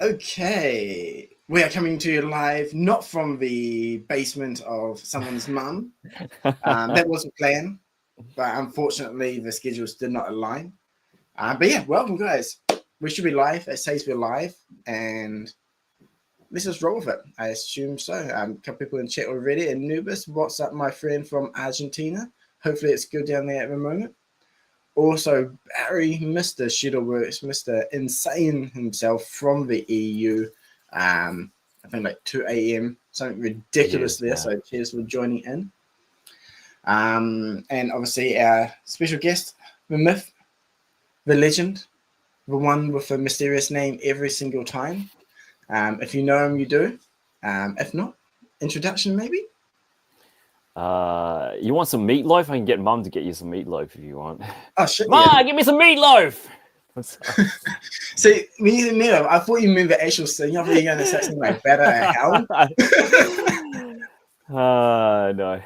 Okay, we are coming to you live, not from the basement of someone's mum. That wasn't planned, but unfortunately the schedules did not align. But yeah, welcome guys. We should be live. It says we're live, and let's just roll with it. I assume so. A couple people in chat already. Anubis, what's up, my friend from Argentina? Hopefully it's good down there at the moment. Also, Barry, Mr. Shutterworks, Mr. Insane himself from the EU. I think like 2 a.m., something ridiculous there. So cheers for joining in. And obviously our special guest, the myth, the legend, the one with a mysterious name every single time. If you know him, you do. If not, introduction maybe? You want some meatloaf? I can get Mum to get you some meatloaf if you want. Oh shit! Ma, give me some meatloaf. See, when you said meatloaf, I thought you meant the actual thing. I thought you were going to say something like better at hell. No.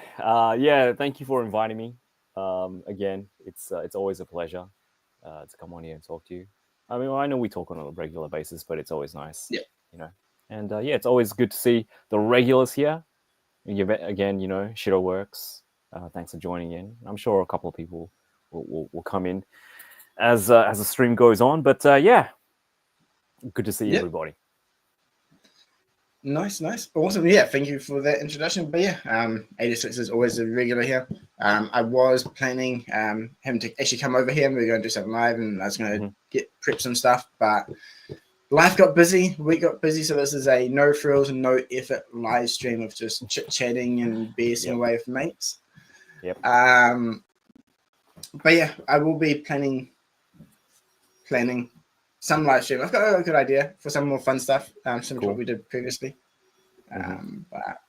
Yeah, thank you for inviting me. Again, it's always a pleasure to come on here and talk to you. I mean, I know we talk on a regular basis, but it's always nice, yeah. You know. And yeah, it's always good to see the regulars here. Again, you know, Shutterworks. Thanks for joining in. I'm sure a couple of people will come in as the stream goes on. But yeah, good to see everybody. Nice. Awesome. Yeah, thank you for that introduction. But yeah, 86 is always a regular here. I was planning him to actually come over here and we were going to do something live and I was going to prep some stuff, but life got busy, week got busy, so this is a no frills and no effort live stream of just chit-chatting and BSing away with mates. Yep. But yeah, I will be planning some live stream. I've got a good idea for some more fun stuff, similar to what we did previously. But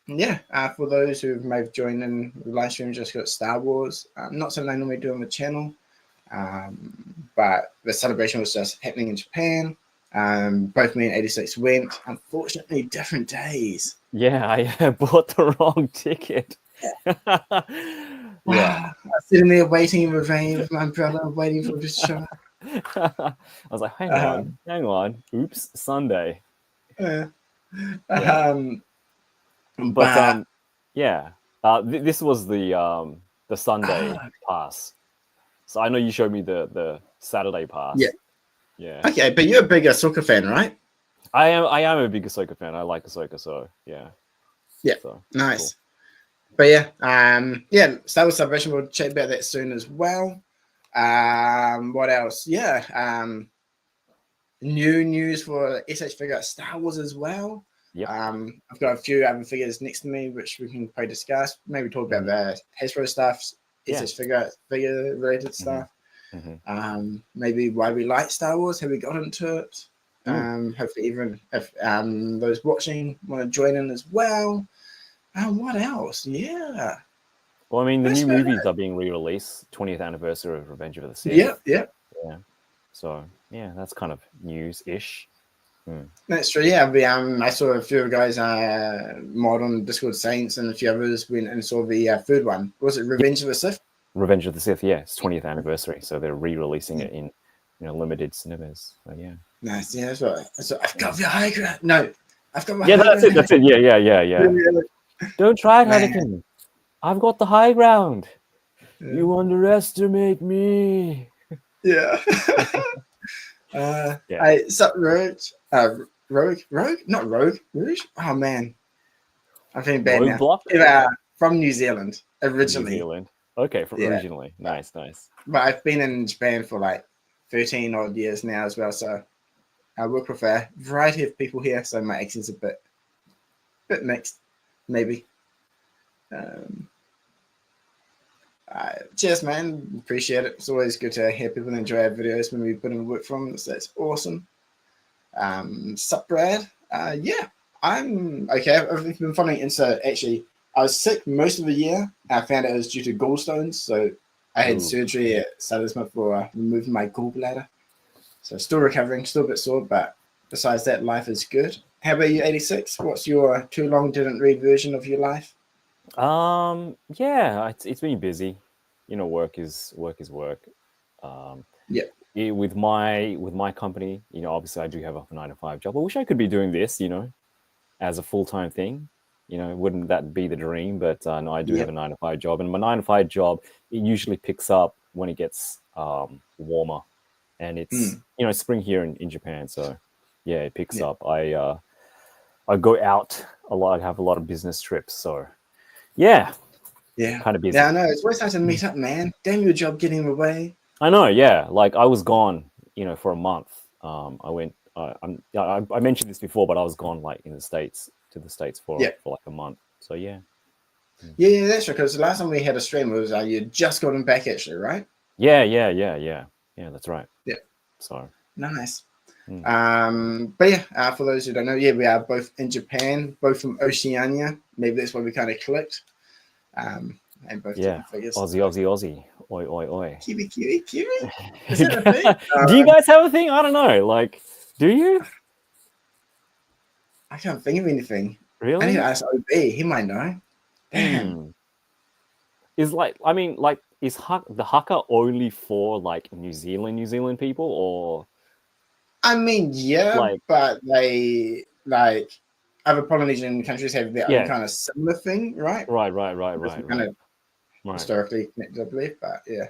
yeah, for those who may have joined in the live stream, just got Star Wars. Not something I normally do on the channel, but the celebration was just happening in Japan. Both me and 86 went. Unfortunately, different days. Yeah, I bought the wrong ticket. Yeah, I was sitting there waiting in the rain with my umbrella, waiting for this shot. I was like, hang on. Oops, Sunday. Yeah. Yeah. This was the Sunday pass. So I know you showed me the Saturday pass. Yeah. Okay, but you're a big Ahsoka fan, right? I am a big Ahsoka fan. I like Ahsoka, so yeah. Yeah. So, nice. Cool. But yeah, Star Wars Celebration. We'll chat about that soon as well. What else? Yeah. New news for S.H.Figuarts Star Wars as well. Yep. I've got a few other figures next to me, which we can probably discuss. Maybe talk about the Hasbro stuff, S.H.Figuarts figure related stuff. Maybe why we like Star Wars, how we got into it. Hopefully, even if those watching want to join in as well. What else? Yeah. Well, I mean, the new movies are being re-released. 20th anniversary of Revenge of the Sith. Yeah. So yeah, that's kind of news-ish. That's true. Yeah, I saw a few guys mod on Discord Saints and a few others went and saw the third one. Was it Revenge of the Sith? Revenge of the Sith, yeah, it's 20th anniversary, so they're re-releasing it in limited cinemas. So yeah. Nice. Yeah, that's right. I've got the high ground. No, I've got my high ground. That's it. Yeah. Don't try it, Anakin. I've got the high ground. Yeah. You underestimate me. Yeah. Sup, Rogue? Rogue? Not Rogue. Rouge? Oh man, I'm feeling bad now. From New Zealand originally. New Zealand. Okay, originally. Nice. But I've been in Japan for like 13 odd years now as well, so I work with a variety of people here, so my accent's a bit mixed, maybe. Cheers, man. Appreciate it. It's always good to hear people enjoy our videos when we put in work from them, so that's awesome. Sup, Brad? Yeah, I'm okay. I've been following Insta. Actually, I was sick most of the year. I found out it was due to gallstones, so I had surgery at start this month for removing my gallbladder. So still recovering, still a bit sore, but besides that, life is good. How about you, 86? What's your too long didn't read version of your life? Yeah, it's been busy. Work is work. Yeah. with my company, obviously I do have a 9 to 5 job. I wish I could be doing this, as a full-time thing. Wouldn't that be the dream? But no, I do have a 9 to 5 job, and my 9 to 5 job, it usually picks up when it gets warmer, and it's spring here in Japan. So yeah, it picks up. I go out a lot. I have a lot of business trips. So yeah, kind of busy. Yeah, I know. It's always nice to meet up, man. Damn your job getting away. I know. Yeah, like I was gone, for a month. I went. I mentioned this before, but I was gone like to the States for like a month. So yeah. Yeah, that's right. Because the last time we had a stream was you just gotten back, actually, right? Yeah. That's right. Yeah. So nice. But yeah, for those who don't know, we are both in Japan, both from Oceania. Maybe that's why we kind of clicked. And both different figures. Aussie. Oi, oi, oi. Kiwi. Is that a thing? Do you guys have a thing? I don't know. Like, do you? I can't think of anything. Really? I need to ask OB. He might know. Damn. Is the haka only for like New Zealand people, or? I mean, but they like other Polynesian countries have their own kind of similar thing, right? Right. Kind of historically connected, I believe, but yeah.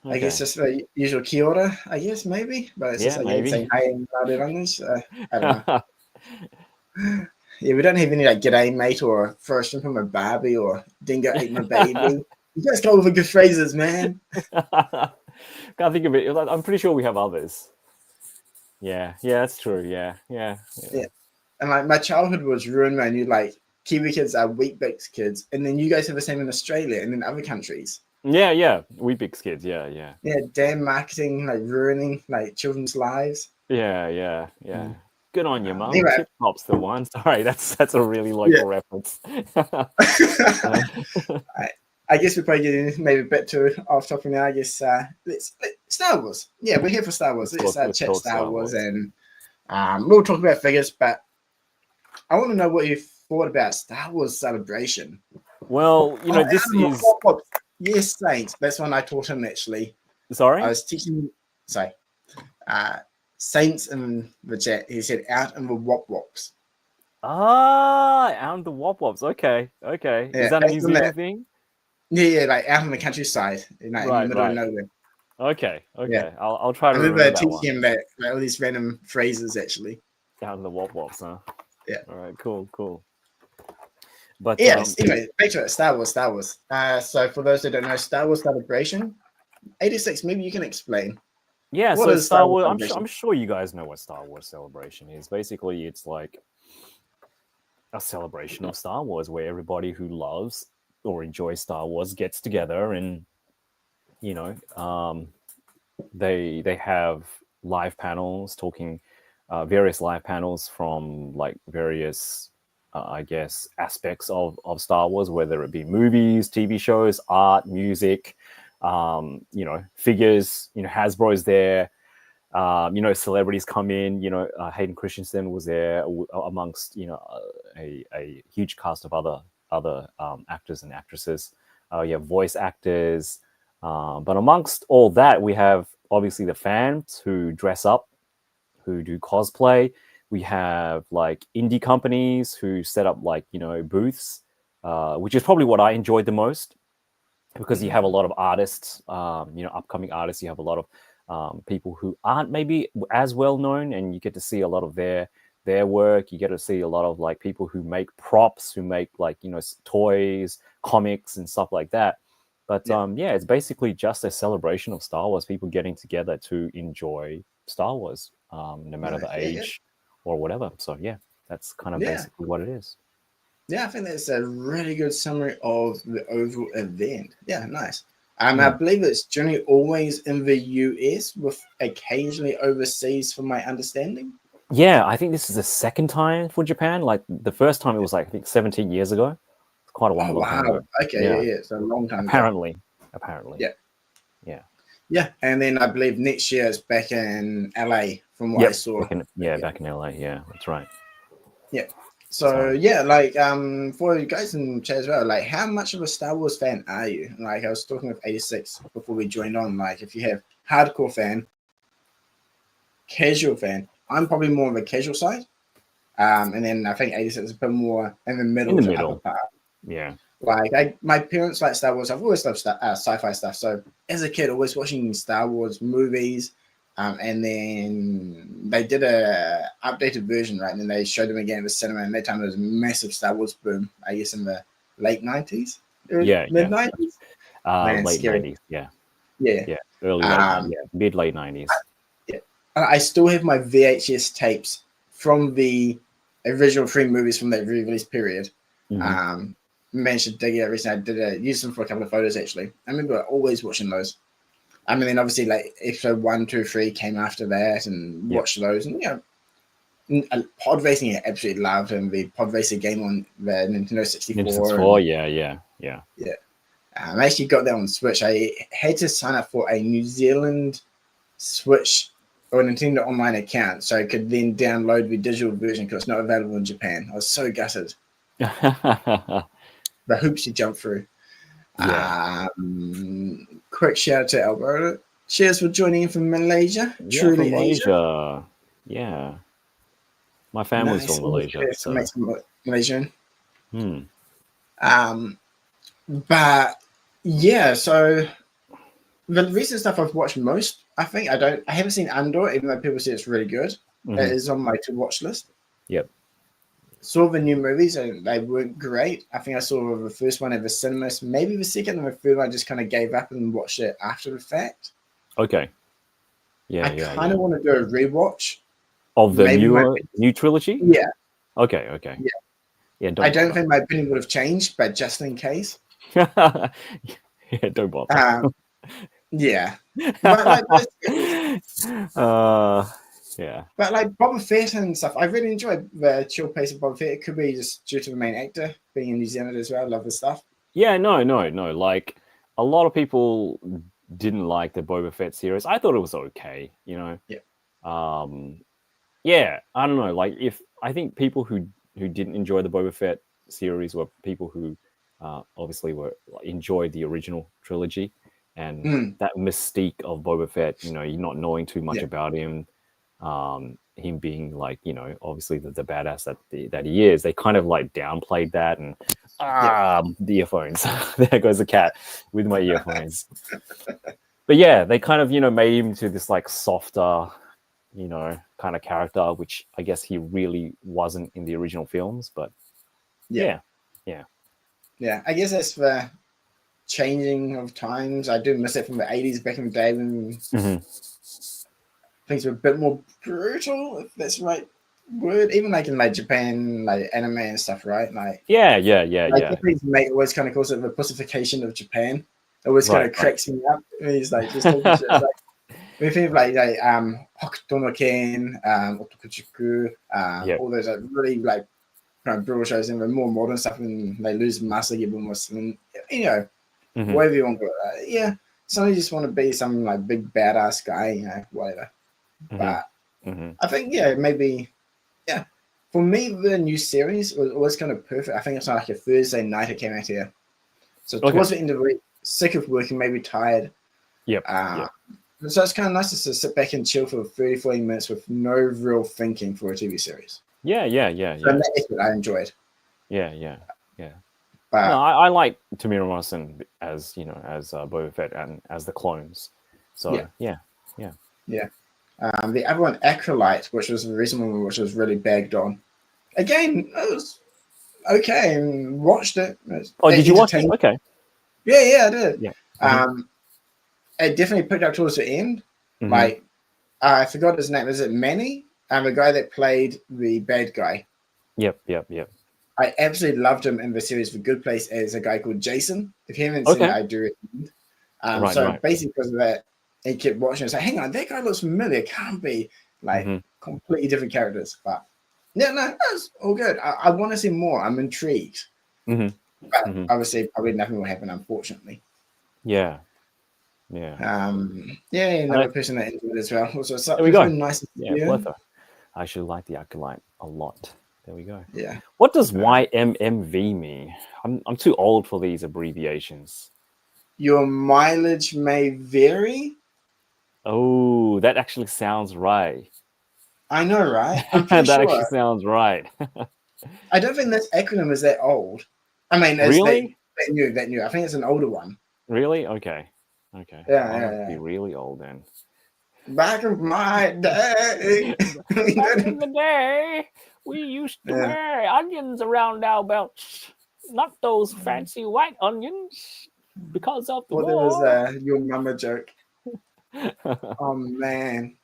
Okay. I guess just the usual kia ora, I guess, maybe. But it's just like saying hi and Aotearangi. I don't know. Yeah, we don't have any like g'day mate or first from a Barbie or dingo ate my baby. You guys come up with good phrases, man. Can't think of it. I'm pretty sure we have others. Yeah, that's true. Yeah. And like my childhood was ruined, man. You like Kiwi kids are Weet-Bix kids, and then you guys have the same in Australia and in other countries. Yeah. Weet-Bix kids. Yeah. Yeah, damn marketing, like ruining like children's lives. Yeah. Good on you, Mum. Anyway. Tip Top's the one. Sorry, that's a really local reference. I guess we're probably getting maybe a bit too off topic now. I guess let's Star Wars. Yeah, we're here for Star Wars. Let's chat Star Wars, and we'll talk about figures. But I want to know what you thought about Star Wars Celebration. Well, this is yes, Saints. That's one I taught him actually. Sorry, I was teaching. Sorry, Saints in the chat. He said out in the wop wops. Out in the wop wops. Okay. Yeah, is that a New Zealand thing? Yeah, like out in the countryside, in the middle of nowhere. Okay. Yeah. I'll try to remember that one. Teaching him that all these random phrases actually. Out in the wop wops, huh? Yeah. All right. Cool. But yes, anyway, back to it. Star Wars. So for those who don't know, Star Wars Celebration, 86. Maybe you can explain. Yeah. What is Star Wars? I'm sure you guys know what Star Wars Celebration is. Basically, it's like a celebration of Star Wars where everybody who loves or enjoys Star Wars gets together, and they have live panels talking, various live panels from like various I guess aspects of Star Wars, whether it be movies, TV shows, art, music, figures. Hasbro's there. Celebrities come in. Hayden Christensen was there amongst a huge cast of other actors and actresses. You have voice actors, but amongst all that, we have obviously the fans who dress up, who do cosplay. We have like indie companies who set up like booths, which is probably what I enjoyed the most, because you have a lot of artists, upcoming artists. You have a lot of people who aren't maybe as well known, and you get to see a lot of their work. You get to see a lot of like people who make props, who make like toys, comics, and stuff like that. But it's basically just a celebration of Star Wars. People getting together to enjoy Star Wars, no matter the age or whatever. So that's kind of basically what it is. Yeah, I think that's a really good summary of the overall event. Yeah, nice. I believe it's generally always in the US, with occasionally overseas, from my understanding. Yeah, I think this is the second time for Japan. Like the first time it was like I think 17 years ago. It's quite a long time ago. Okay, it's a long time Apparently. Yeah, and then I believe next year it's back in LA from what I saw. Back in LA. Yeah, that's right. Yeah. So for you guys in chat as well, like how much of a Star Wars fan are you? Like I was talking with 86 before we joined on. Like if you have hardcore fan, casual fan. I'm probably more on the casual side. And then I think 86 is a bit more in the middle. In the to upper middle. part. Yeah. Like my parents like Star Wars. I've always loved sci-fi stuff. So as a kid, always watching Star Wars movies. And then they did a updated version, right? And then they showed them again at the cinema. And that time there was a massive Star Wars boom, I guess, in the late 90s, Yeah. mid 90s. Man, Late scary. 90s. Yeah. Yeah. Yeah. Early late. Yeah. Mid late 90s. Yeah. I still have my VHS tapes from the original 3 movies from that re-release period. Managed to dig it out recently. I used them for a couple of photos actually. I remember always watching those. I mean, then obviously like episode 1, 2, 3 came after that, and watched those. And pod racing I absolutely loved, and the pod racer game on the Nintendo 64. Nintendo 64, yeah. I actually got that on Switch. I had to sign up for a New Zealand Switch or Nintendo Online account so I could then download the digital version because it's not available in Japan. I was so gutted. The hoops you jump through. Yeah. Quick shout out to Alberta. Cheers for joining in from Malaysia. Yeah, Truly from Asia. Malaysia. Yeah. My family's Nice. from Malaysia. So. Make some Malaysian. Hmm. But yeah, so the recent stuff I've watched most, I haven't seen Andor, even though people say it's really good. It is on my to watch list. Yep. Saw the new movies and they weren't great. I think I saw the first one at the cinemas, maybe the second, and the third one I just kind of gave up and watched it after the fact. Okay. Yeah, I kind of want to do a rewatch of the new trilogy. Yeah. Okay. Yeah. I don't think my opinion would have changed, but just in case. Yeah, don't bother. Yeah. But yeah. But like Boba Fett and stuff, I really enjoyed the chill pace of Boba Fett. It could be just due to the main actor being in New Zealand as well. I love the stuff. Yeah, no. Like a lot of people didn't like the Boba Fett series. I thought it was okay, Yeah. Yeah, I don't know. Like I think people who didn't enjoy the Boba Fett series were people who obviously enjoyed the original trilogy, and that mystique of Boba Fett. You're not knowing too much about him. Him being like, obviously the badass that he is. They kind of like downplayed that, and the earphones. There goes the cat with my earphones. But yeah, they kind of made him to this like softer, kind of character, which I guess he really wasn't in the original films. But yeah. I guess that's the changing of times. I do miss it from the 80s back in the day when things were a bit more brutal, if that's the right word. Even like in like Japan, like anime and stuff, right? Like Japanese mate always kind of calls it the pussification of Japan. It always kind of cracks me up. And he's like just talking shit. Like, we think of like Hokuto no Ken, Otokuchiku, all those like really like kind of brutal shows, and the more modern stuff when they lose muscle, get more slim, whatever you want to call it. Some you just want to be some like big badass guy, whatever. But I think maybe for me the new series was kind of perfect. I think it's like a Thursday night it came out here, so towards the end of the week, sick of working, maybe tired. So it's kind of nice just to sit back and chill for 30-40 minutes with no real thinking for a TV series. So that's what I enjoyed. But no, I like Tamira Morrison as as Boba Fett and as the clones. So yeah. The other one, Acolyte, which was the recent one, which was really bagged on. Again, it was okay, and watched it. Did you watch it? Okay. Yeah, I did. Yeah. It definitely picked up towards the end. Like, I forgot his name. Is it Manny? The guy that played the bad guy. Yep. I absolutely loved him in the series The Good Place as a guy called Jason. If you haven't seen it, I do recommend. Basically because of that, he kept watching and say, hang on, that guy looks familiar. Can't be like completely different characters. But no, that's all good. I want to see more. I'm intrigued. But obviously, probably nothing will happen, unfortunately. Yeah. Another person that enjoyed it as well. So there we go. Nice. Plethora. I actually like the Acolyte a lot. There we go. Yeah. What does YMMV mean? I'm too old for these abbreviations. Your mileage may vary. Oh, that actually sounds right. I know, right? I'm pretty That actually sure. sounds right. I don't think this acronym is that old. I mean, it's Really? that new. I think it's an older one. Really? Okay. Okay. Yeah, I yeah, must be yeah. really old then. Back in my day. Back in the day, we used to Yeah. wear onions around our belts, not those fancy white onions, because of the Well, there was war. your mama joke. Oh man,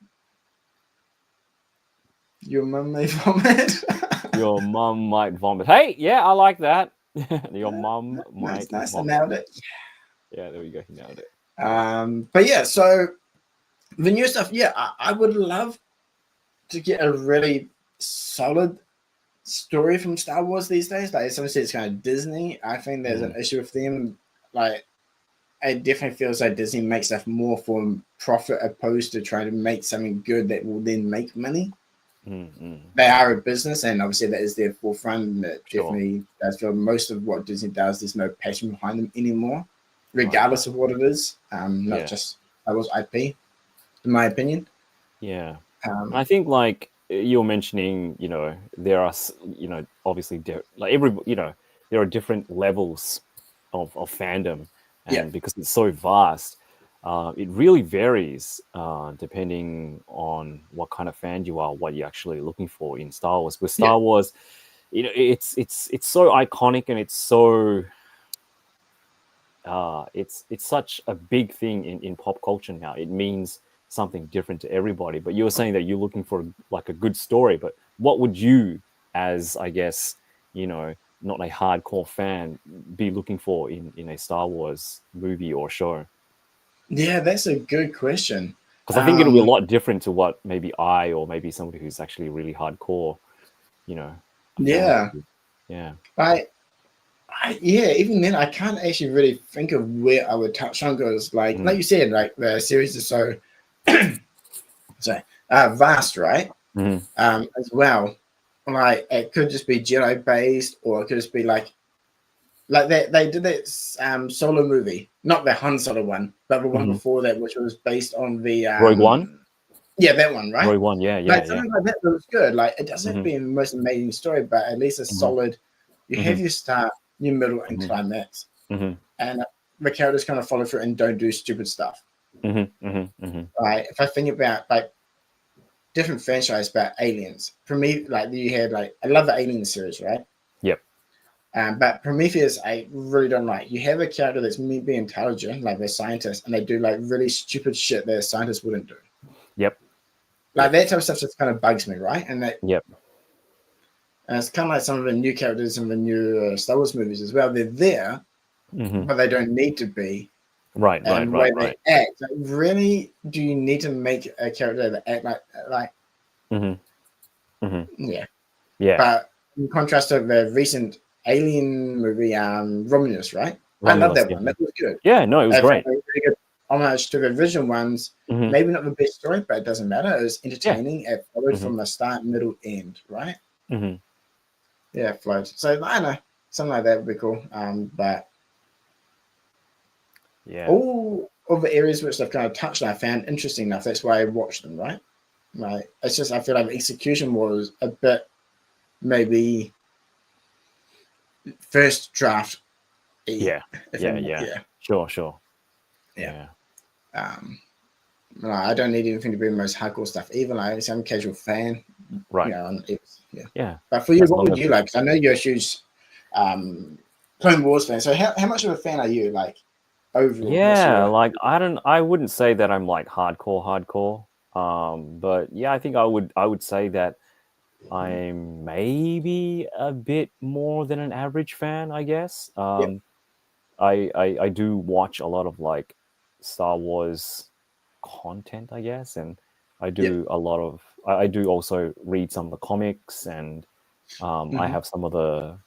your mum may vomit. Your mum might vomit. Hey, yeah, I like that. Your mum Nice, might nice. I vomit. nailed it. Yeah, there we go. He nailed it. But yeah, so the new stuff. Yeah, I would love to get a really solid story from Star Wars these days. Like some say it's kind of Disney. I think there's an issue with them. Like it definitely feels like Disney makes stuff more for profit opposed to trying to make something good that will then make money. They are a business, and obviously that is their forefront. And it definitely does feel most of what Disney does, there's no passion behind them anymore, regardless of what it is. Not just Star Wars IP, in my opinion. Yeah. I think like you're mentioning, there are, obviously like there are different levels of fandom, and because it's so vast, it really varies depending on what kind of fan you are, what you're actually looking for in Star Wars. With Star Wars, it's so iconic, and it's so it's such a big thing in pop culture now. It means something different to everybody. But you were saying that you're looking for like a good story, but what would you, as I guess, not a hardcore fan, be looking for in a Star Wars movie or show? Yeah, that's a good question. Because I think it'll be a lot different to what maybe I, or maybe somebody who's actually really hardcore, a fan. Yeah. Yeah, even then, I can't actually really think of where I would touch on because, like you said, like the series is so vast, right? As well, like it could just be Jedi based, or it could just be like they did that solo movie, not the Han Solo one, but the one before that, which was based on the Rogue One. Yeah, that one, right? Rogue One, yeah. Like something like that was good. Like it doesn't have to be the most amazing story, but at least a solid. You have your start, your middle, and climax, and the characters kind of follow through and don't do stupid stuff. Right? If I think about like different franchise about aliens, for me, like you had like I love the Alien series, right? Yep. But Prometheus, I really don't like. You have a character that's meant to be intelligent, like they're scientists, and they do like really stupid shit that a scientist wouldn't do. Yep. Like that type of stuff just kind of bugs me, right? And that. Yep. And it's kind of like some of the new characters in the new Star Wars movies as well. They're there, but they don't need to be. Right. They act. Like, really, do you need to make a character that act like? Yeah. But in contrast to the recent Alien movie, Romulus, right? I love that one. That was good. Yeah, no, it was great. Really good homage to the original ones. Maybe not the best story, but it doesn't matter. It was entertaining. It followed from the start, middle, end, right? Yeah, it flowed. So I don't know, something like that would be cool. But all of the areas which they've kind of touched on, I found interesting enough. That's why I watched them, right? Right. It's just I feel like the execution was a bit maybe first draft. Yeah. Sure. Yeah. No, I don't need anything to be the most hardcore stuff. Even like I'm a casual fan, right? Yeah. But for you, what would you like? Because I know you're a huge Clone Wars fan. So how much of a fan are you? Like overall? Yeah, like I wouldn't say that I'm like hardcore. But yeah, I think I would say that I'm maybe a bit more than an average fan, I guess. I do watch a lot of like Star Wars content, I guess, and I do a lot of I do also read some of the comics, and I have some of the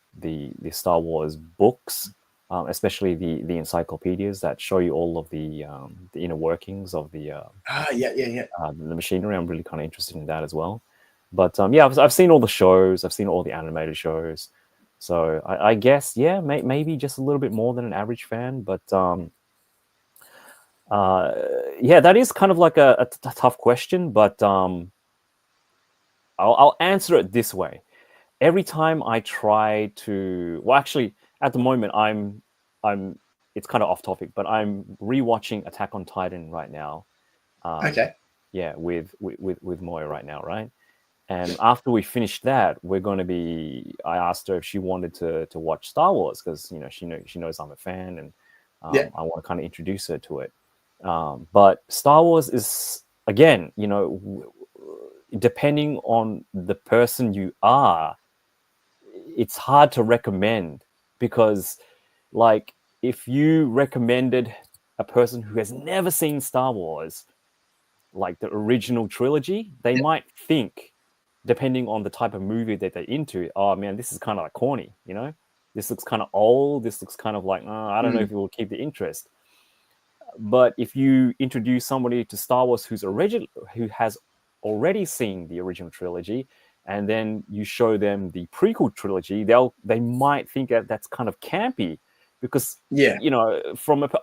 Star Wars books, especially the encyclopedias that show you all of the inner workings of the machinery. I'm really kind of interested in that as well. But yeah, I've seen all the shows. I've seen all the animated shows. So I guess, yeah, maybe just a little bit more than an average fan. But Yeah, that is kind of like a tough question, but I'll answer it this way. Every time I try to, well, actually, at the moment, I'm. It's kind of off topic, but I'm rewatching Attack on Titan right now. Okay. Yeah, with Moya right now, right? And after we finished that, we're going to be. I asked her if she wanted to watch Star Wars because she knows I'm a fan, and Yeah. I want to kind of introduce her to it. But Star Wars is again, depending on the person you are, it's hard to recommend because, like, if you recommended a person who has never seen Star Wars, like the original trilogy, they might think, depending on the type of movie that they're into, oh man, this is kind of like corny, this looks kind of old, this looks kind of like, I don't know if it will keep the interest. But if you introduce somebody to Star Wars who has already seen the original trilogy, and then you show them the prequel trilogy, they might think that that's kind of campy, because Yeah.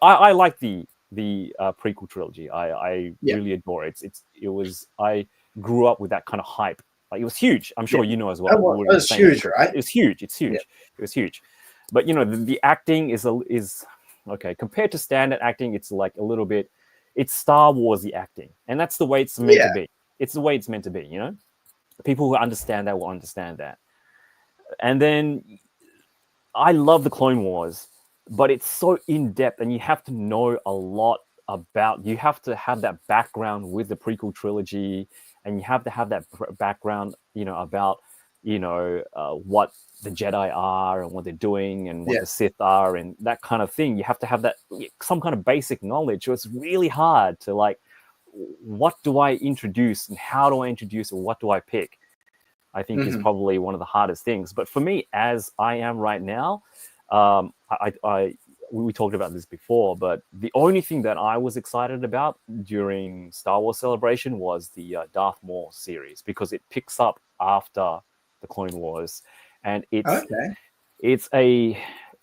I like the prequel trilogy. I Yeah. really adore it. I grew up with that kind of hype. Like, it was huge. I'm sure Yeah. you know as well. That We're in the was same huge, group. right? It's huge. It's Yeah. huge. It was huge. But the acting is okay, compared to standard acting, it's like a little bit, it's Star Warsy acting, and that's the way it's meant to be. It's the way it's meant to be. People who understand that will understand that. And then I love the Clone Wars, but it's so in depth, and you have to know a lot about. You have to have that background with the prequel trilogy, and you have to have that background, about what the Jedi are and what they're doing and what the Sith are and that kind of thing. You have to have that some kind of basic knowledge. So it's really hard to, like, what do I introduce and how do I introduce it? What do I pick? I think is probably one of the hardest things. But for me, as I am right now, we talked about this before, but the only thing that I was excited about during Star Wars Celebration was the Darth Maul series, because it picks up after the Clone Wars, and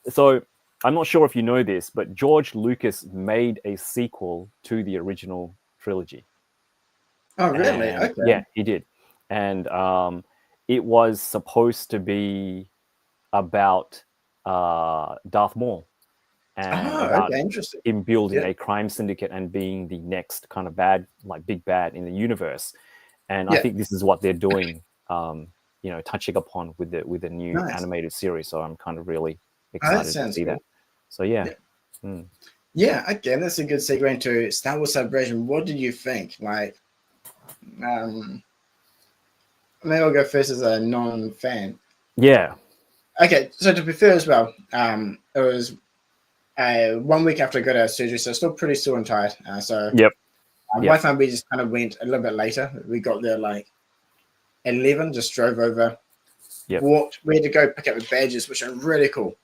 so I'm not sure if you know this, but George Lucas made a sequel to the original trilogy. Oh, really? And, Okay. yeah, he did. And it was supposed to be about Darth Maul and about Interesting. him building a crime syndicate and being the next kind of big bad in the universe. And I think this is what they're doing, touching upon with the new animated series. So I'm kind of really excited to see that. So yeah. Yeah, again, that's a good segue into Star Wars Celebration. What did you think? Like, maybe I'll go first as a non-fan. Yeah. Okay, so to be fair as well, it was 1 week after I got out of surgery, so still pretty sore and tired. My family just kind of went a little bit later. We got there like 11, just drove over, walked. We had to go pick up the badges, which are really cool.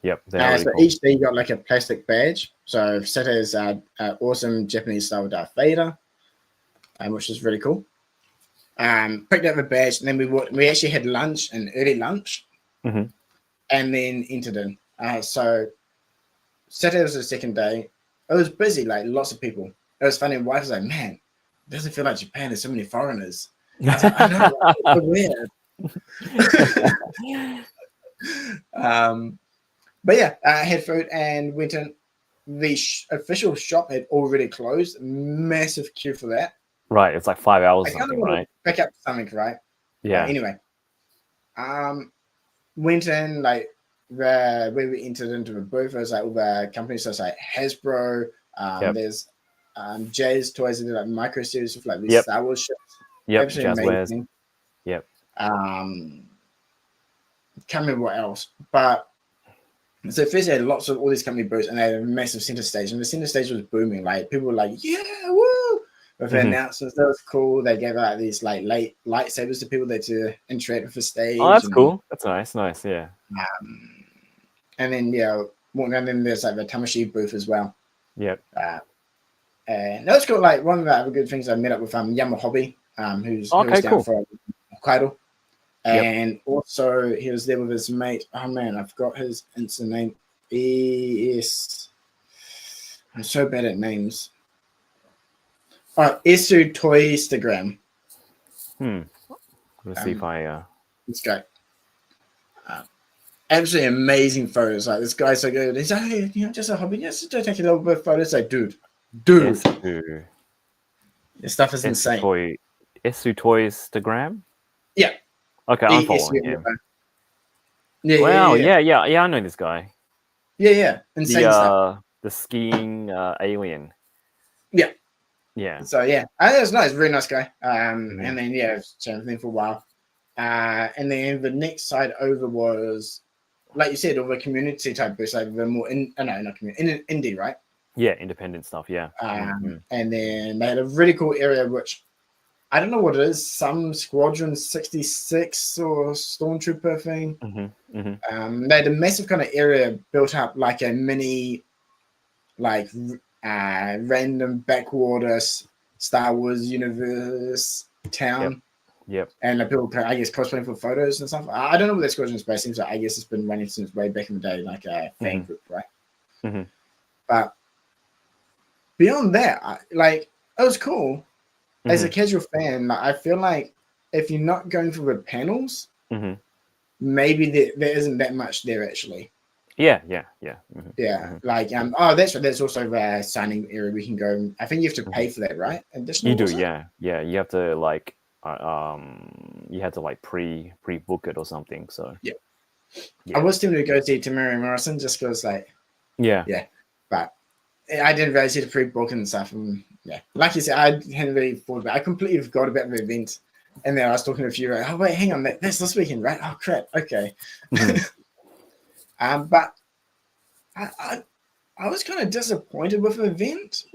Yep, they're really so cool. each day you got like a plastic badge. So Saturday's awesome Japanese style Darth Vader, which is really cool. Picked up the badge, and then we actually had lunch, an early lunch, and then entered in. So Saturday was the second day. It was busy, like lots of people. It was funny. My wife was like, "Man, it doesn't feel like Japan. There's so many foreigners." I was like, "I know, it's weird." But yeah, I had food and went in. The official shop had already closed. Massive queue for that. Right, it's like 5 hours I or kind of something, want right? to pick up something, right? Yeah. Anyway, went in like where we entered into the booth. It was like all the companies, so it's like Hasbro. There's Jazz Toys that do like micro series with like these Star Wars ships. Yep, Absolutely amazing. Yep. Can't remember what else, but so first they had lots of all these company booths, and they had a massive center stage, and the center stage was booming. Like people were like, "Yeah, woo!" With the announcements. That was cool. They gave out these like lightsabers to people to interact with the stage. Oh, that's cool. That's nice. Yeah. And then and then there's like the Tamashii booth as well. Yep. And that's cool. Like one of the other good things, I met up with Yama Hobby, who's down from Hokkaido. And also he was there with his mate. Oh man, I forgot his instant name. I'm so bad at names. Esu Toystagram. Let's see if I. This guy. Absolutely amazing photos. Like this guy's so good. He's like, hey, just a hobby. Just take a little bit of photos. Like, dude. Esu. This stuff is insane. Esu Toystagram. Yeah. Okay, I'm following him. Yeah, wow. yeah. I know this guy. Yeah. Insane stuff. The skiing alien. Yeah. Yeah. So yeah, that's nice. Very nice guy. And then I've chatted with him for a while. And then the next side over was, like you said, all the community type books, like the more not community, indie, right? Yeah, independent stuff. Yeah. And then they had a really cool area, which I don't know what it is, some Squadron 66 or Stormtrooper thing. They had a massive kind of area built up like a mini, like random backwater Star Wars universe town. Yep. And like people, I guess, cosplaying for photos and stuff. I don't know what that Squadron is, but it seems like I guess it's been running since way back in the day, like a fan group, right? But beyond that, it was cool. As a casual fan, I feel like if you're not going for the panels, maybe there isn't that much there actually. Yeah. Like that's right. There's also the signing area we can go. I think you have to pay for that, right? Additional. You do, yeah. You have to you had to like pre-book it or something. So yeah. I was tempted to go see Tamara Morrison just because yeah, but I didn't realize you had to pre-book and stuff. And yeah, like you said, I hadn't really thought about it. I completely forgot about the event. And then I was talking to a few, oh wait, hang on, that's this weekend, right? Oh crap, okay. But I was kind of disappointed with the event.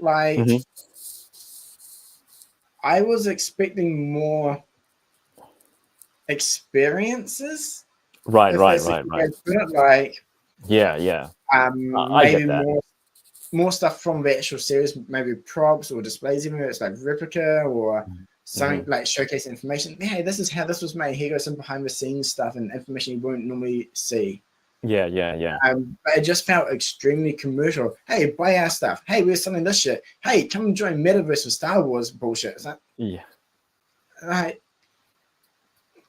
I was expecting more experiences. Right. Yeah. Maybe more stuff from the actual series, maybe props or displays, even if it's like replica or something like showcase information. Hey, this is how this was made. Here goes some behind the scenes stuff and information you won't normally see. Yeah. But it just felt extremely commercial. Hey, buy our stuff. Hey, we're selling this shit. Hey, come and join Metaverse with Star Wars bullshit. Is that? Yeah.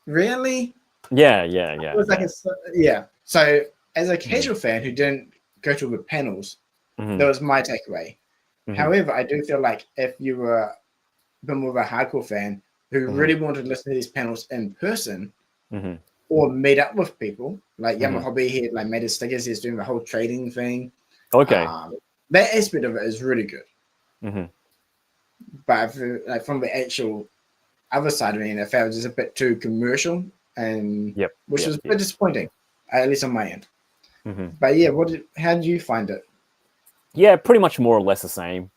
Really? Yeah. It was So as a casual fan who didn't go to the panels, that was my takeaway. However, I do feel like if you were a bit more of a hardcore fan who really wanted to listen to these panels in person or meet up with people, like Yama Hobby, he had made his stickers, he's doing the whole trading thing. Okay. That aspect of it is really good. But from the actual other side of it, I felt it was a bit too commercial, and which was a bit disappointing, at least on my end. But yeah, how did you find it? Yeah, pretty much more or less the same.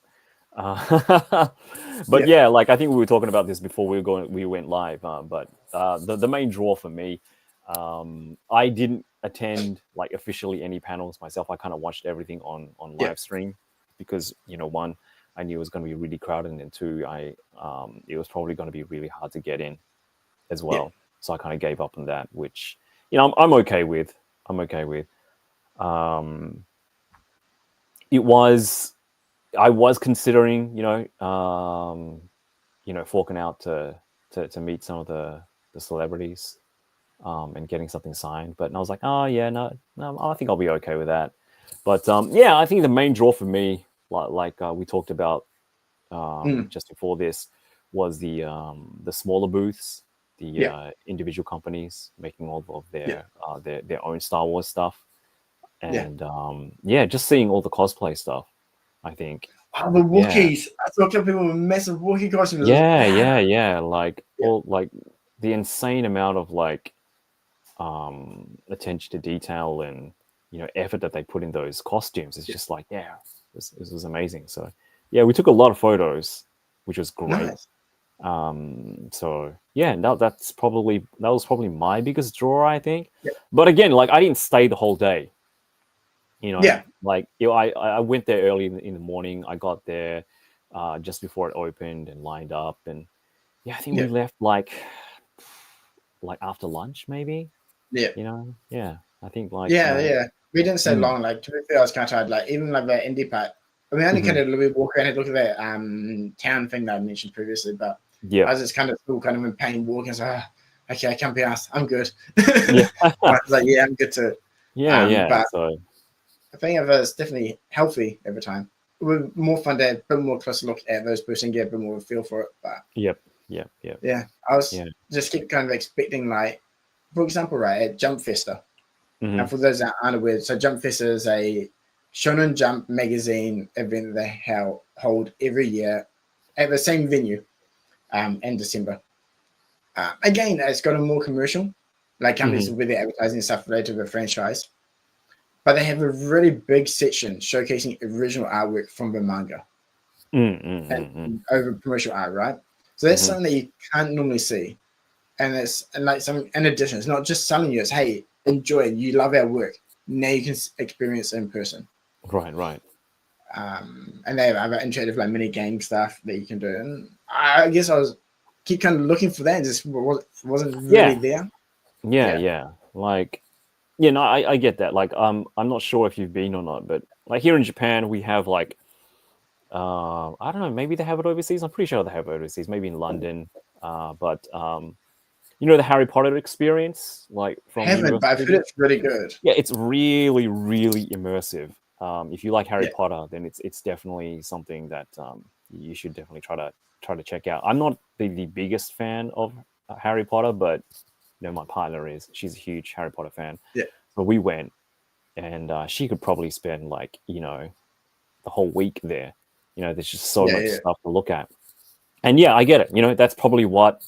But yeah, I think we were talking about this before we went live. But the main draw for me, I didn't attend officially any panels myself. I kind of watched everything on live stream because one, I knew it was going to be really crowded, and then two, it was probably going to be really hard to get in as well. So I kind of gave up on that, which I'm okay with. I was considering, forking out to meet some of the celebrities, and getting something signed. But I was like, oh yeah, no, I think I'll be okay with that. But I think the main draw for me, we talked about just before this, was the smaller booths, the individual companies making all of their own Star Wars stuff, and just seeing all the cosplay stuff. I think. Oh, the Wookiees! I saw a couple people with massive Wookiee costumes. Yeah. All the insane amount of attention to detail and effort that they put in those costumes. It's just this was amazing. So we took a lot of photos, which was great. Nice. So that was probably my biggest draw, I think. But again, I didn't stay the whole day. I went there early in the morning. I got there just before it opened and lined up, and I think we left after lunch, maybe. I think we didn't stay long. To be fair, I was kind of tired. Even the indie part, I mean, I only kind of a little bit walk around and look at that town thing that I mentioned previously, but I was just kind of still kind of in pain walking. So, okay, I can't be asked. I'm good. Yeah. I was like, yeah, I'm good too. Yeah. But So I think it was definitely healthy every time. It was more fun to have a bit more closer look at those person, get a bit more of a feel for it. But yep. yeah, I was just keep kind of expecting, like, for example, right at Jump Festa. And for those that aren't aware, so Jump Festa is a Shonen Jump magazine event that they hold every year at the same venue in December. Again, it's got a more commercial, like companies with their advertising stuff related to the franchise. But they have a really big section showcasing original artwork from the manga and over promotional art, right? So that's something that you can't normally see. And like something in addition, it's not just selling you, it's hey, enjoy it. You love our work. Now you can experience it in person. Right. And they have other interactive like mini game stuff that you can do. And I guess I was keep kind of looking for that and just wasn't really there. Yeah. Like, no, I get that. Like, I'm not sure if you've been or not, but like here in Japan, we have like, I don't know, maybe they have it overseas. I'm pretty sure they have it overseas, maybe in London. But you know, the Harry Potter experience, like from Haven't, but I've heard it's really good. Yeah, it's really, really immersive. If you like Harry Potter, then it's definitely something that you should definitely try to check out. I'm not the biggest fan of Harry Potter, but you know, my partner is. She's a huge Harry Potter fan. Yeah. So we went, and she could probably spend like, you know, the whole week there. You know, there's just so much stuff to look at. And yeah, I get it. You know, that's probably what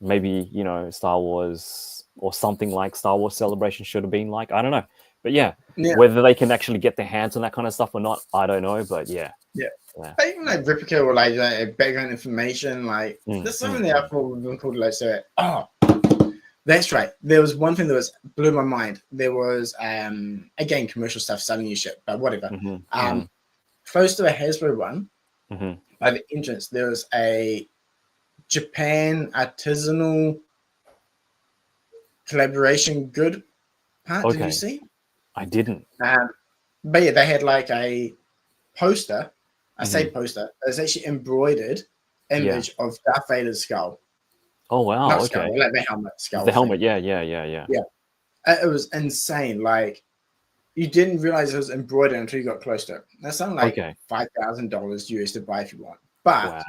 maybe, you know, Star Wars or something like Star Wars Celebration should have been like. I don't know. But yeah, whether they can actually get their hands on that kind of stuff or not, I don't know. But yeah. But even like replica or like background information, like there's something that I thought would have been cool to like say, oh, that's right. There was one thing that blew my mind. There was again commercial stuff selling you shit, but whatever. Close to the Hasbro one, by the entrance, there was a Japan artisanal collaboration good part. Did you see? I didn't. But yeah, they had like a poster. I say poster. It's actually embroidered image of Darth Vader's skull. Oh wow! Not okay, skull, like the helmet skull. The helmet, yeah. It was insane. Like you didn't realize it was embroidered until you got close to it. That's something like $5,000 US to buy if you want. But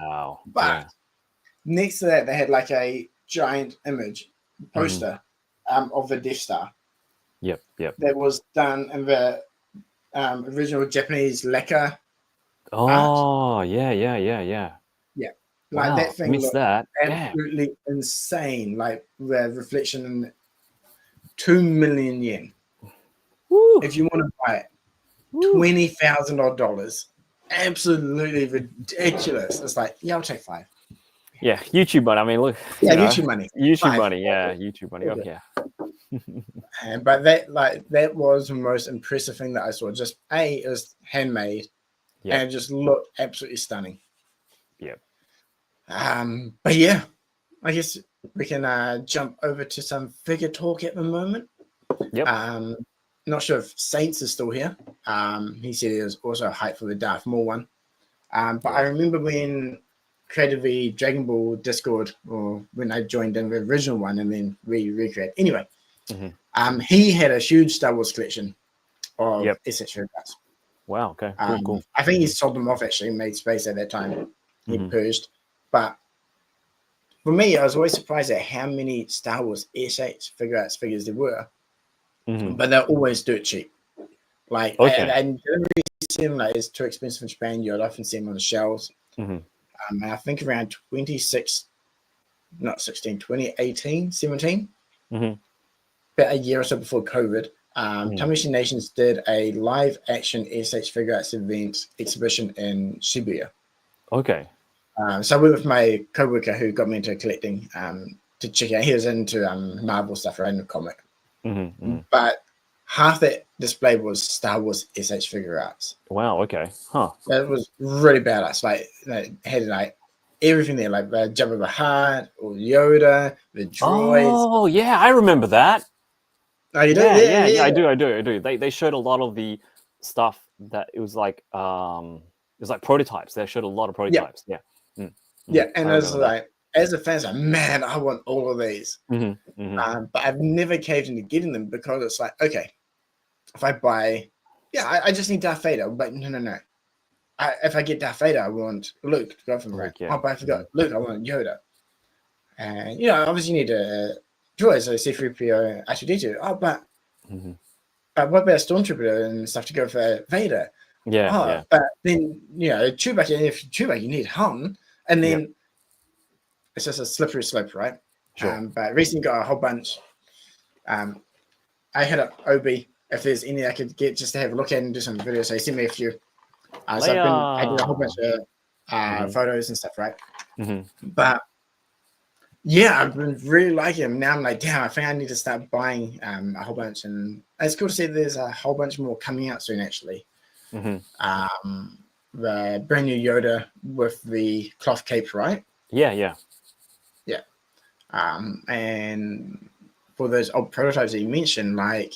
next to that, they had like a giant image poster of the Death Star. Yep. That was done in the original Japanese lacquer. Oh, yeah. Like that thing missed that. Absolutely insane. Like the reflection in 2 million yen. Woo. If you want to buy it, $20,000. Absolutely ridiculous. It's like, yeah, I'll take 5. Yeah, YouTube money. I mean, look. YouTube money. YouTube money. Yeah, YouTube money. Oh, yeah. But that was the most impressive thing that I saw. Just it was handmade, and it just looked absolutely stunning. Yeah. But yeah, I guess we can jump over to some figure talk at the moment. Yep. Not sure if Saints is still here. He said he was also hyped for the Darth Maul one. But I remember when created the Dragon Ball Discord, or when I joined in the original one and then recreated. Anyway, he had a huge Star Wars collection of S.H.Figuarts. Wow. Okay. Cool. I think he sold them off actually, made space at that time. He purged. But for me, I was always surprised at how many Star Wars S.H.Figuarts figures there were. But they're always dirt cheap. Like, and you don't really see them like it's too expensive in Japan. You'd often see them on the shelves. And I think around 2018, 17, about a year or so before COVID, Tamashii Nations did a live action S.H.Figuarts event exhibition in Shibuya. Okay. So I went with my co-worker who got me into collecting to check out. He was into Marvel stuff, right, in the comic. But half that display was Star Wars S.H.Figuarts. Wow. Okay. Huh. That was really badass. Like, they had like everything there, like the Jabba the Hutt or Yoda, the droids. Oh yeah, I remember that. Oh, you do? Yeah, I do. They showed a lot of the stuff that it was like It's like prototypes. They showed a lot of prototypes. Yeah. Yeah, and I it's remember that. like, as a fan, it's like, man, I want all of these. But I've never caved into getting them because it's like, okay, if I buy, I just need Darth Vader. But no. If I get Darth Vader, I want Luke to go from right. Luke, yeah. Oh, but I forgot Luke. I want Yoda. And obviously you need a droid, so C-3PO, R2-D2. Oh, but what about Stormtrooper and stuff to go for Vader? Yeah. But then Chewbacca. If Chewbacca, you need Han, and then it's just a slippery slope, right? Sure. But recently got a whole bunch. I hit up Obi if there's any I could get just to have a look at and do some videos. So he sent me a few. So I did a whole bunch of photos and stuff, right? But yeah, I've been really liking him. Now I'm like, damn, I think I need to start buying a whole bunch. And it's cool to see there's a whole bunch more coming out soon, actually. The brand new Yoda with the cloth cape, right? Yeah. And for those old prototypes that you mentioned, like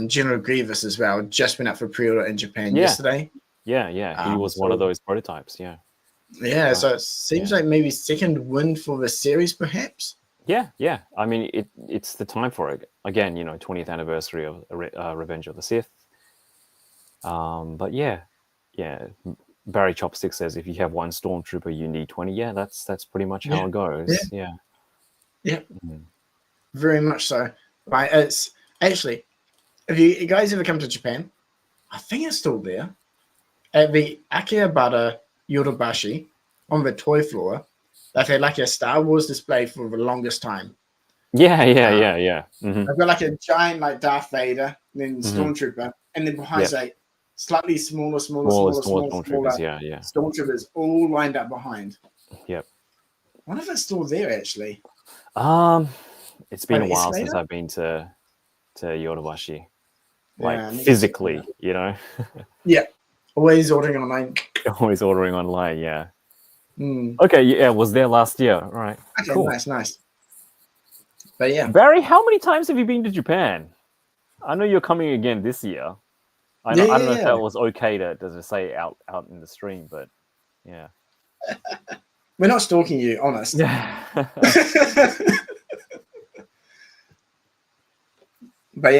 General Grievous as well, just went up for pre-order in Japan yesterday. Yeah. He was one of those prototypes. Yeah. Yeah, so it seems like maybe second win for the series, perhaps. Yeah. I mean, it's the time for it. Again, 20th anniversary of Revenge of the Sith. But yeah. Barry Chopstick says if you have one Stormtrooper, you need 20. Yeah, that's pretty much how it goes. Yeah. Very much so. Right, it's actually, if you guys ever come to Japan, I think it's still there at the Akihabara Yodobashi on the toy floor. They've had like a Star Wars display for the longest time. Yeah. They've got like a giant like Darth Vader, then Stormtrooper, and then behind like slightly smaller Stormtroopers. Yeah. Stormtroopers all lined up behind. Yep. I wonder if it's still there actually. It's been a while since I've been to Yodobashi, physically, Yeah. Always ordering online. Always ordering online, yeah. Okay, yeah, was there last year. All right. Okay, cool. Nice. But yeah. Barry, how many times have you been to Japan? I know you're coming again this year. I don't know if that was okay to say out in the stream, but yeah. We're not stalking you, honest. Yeah. But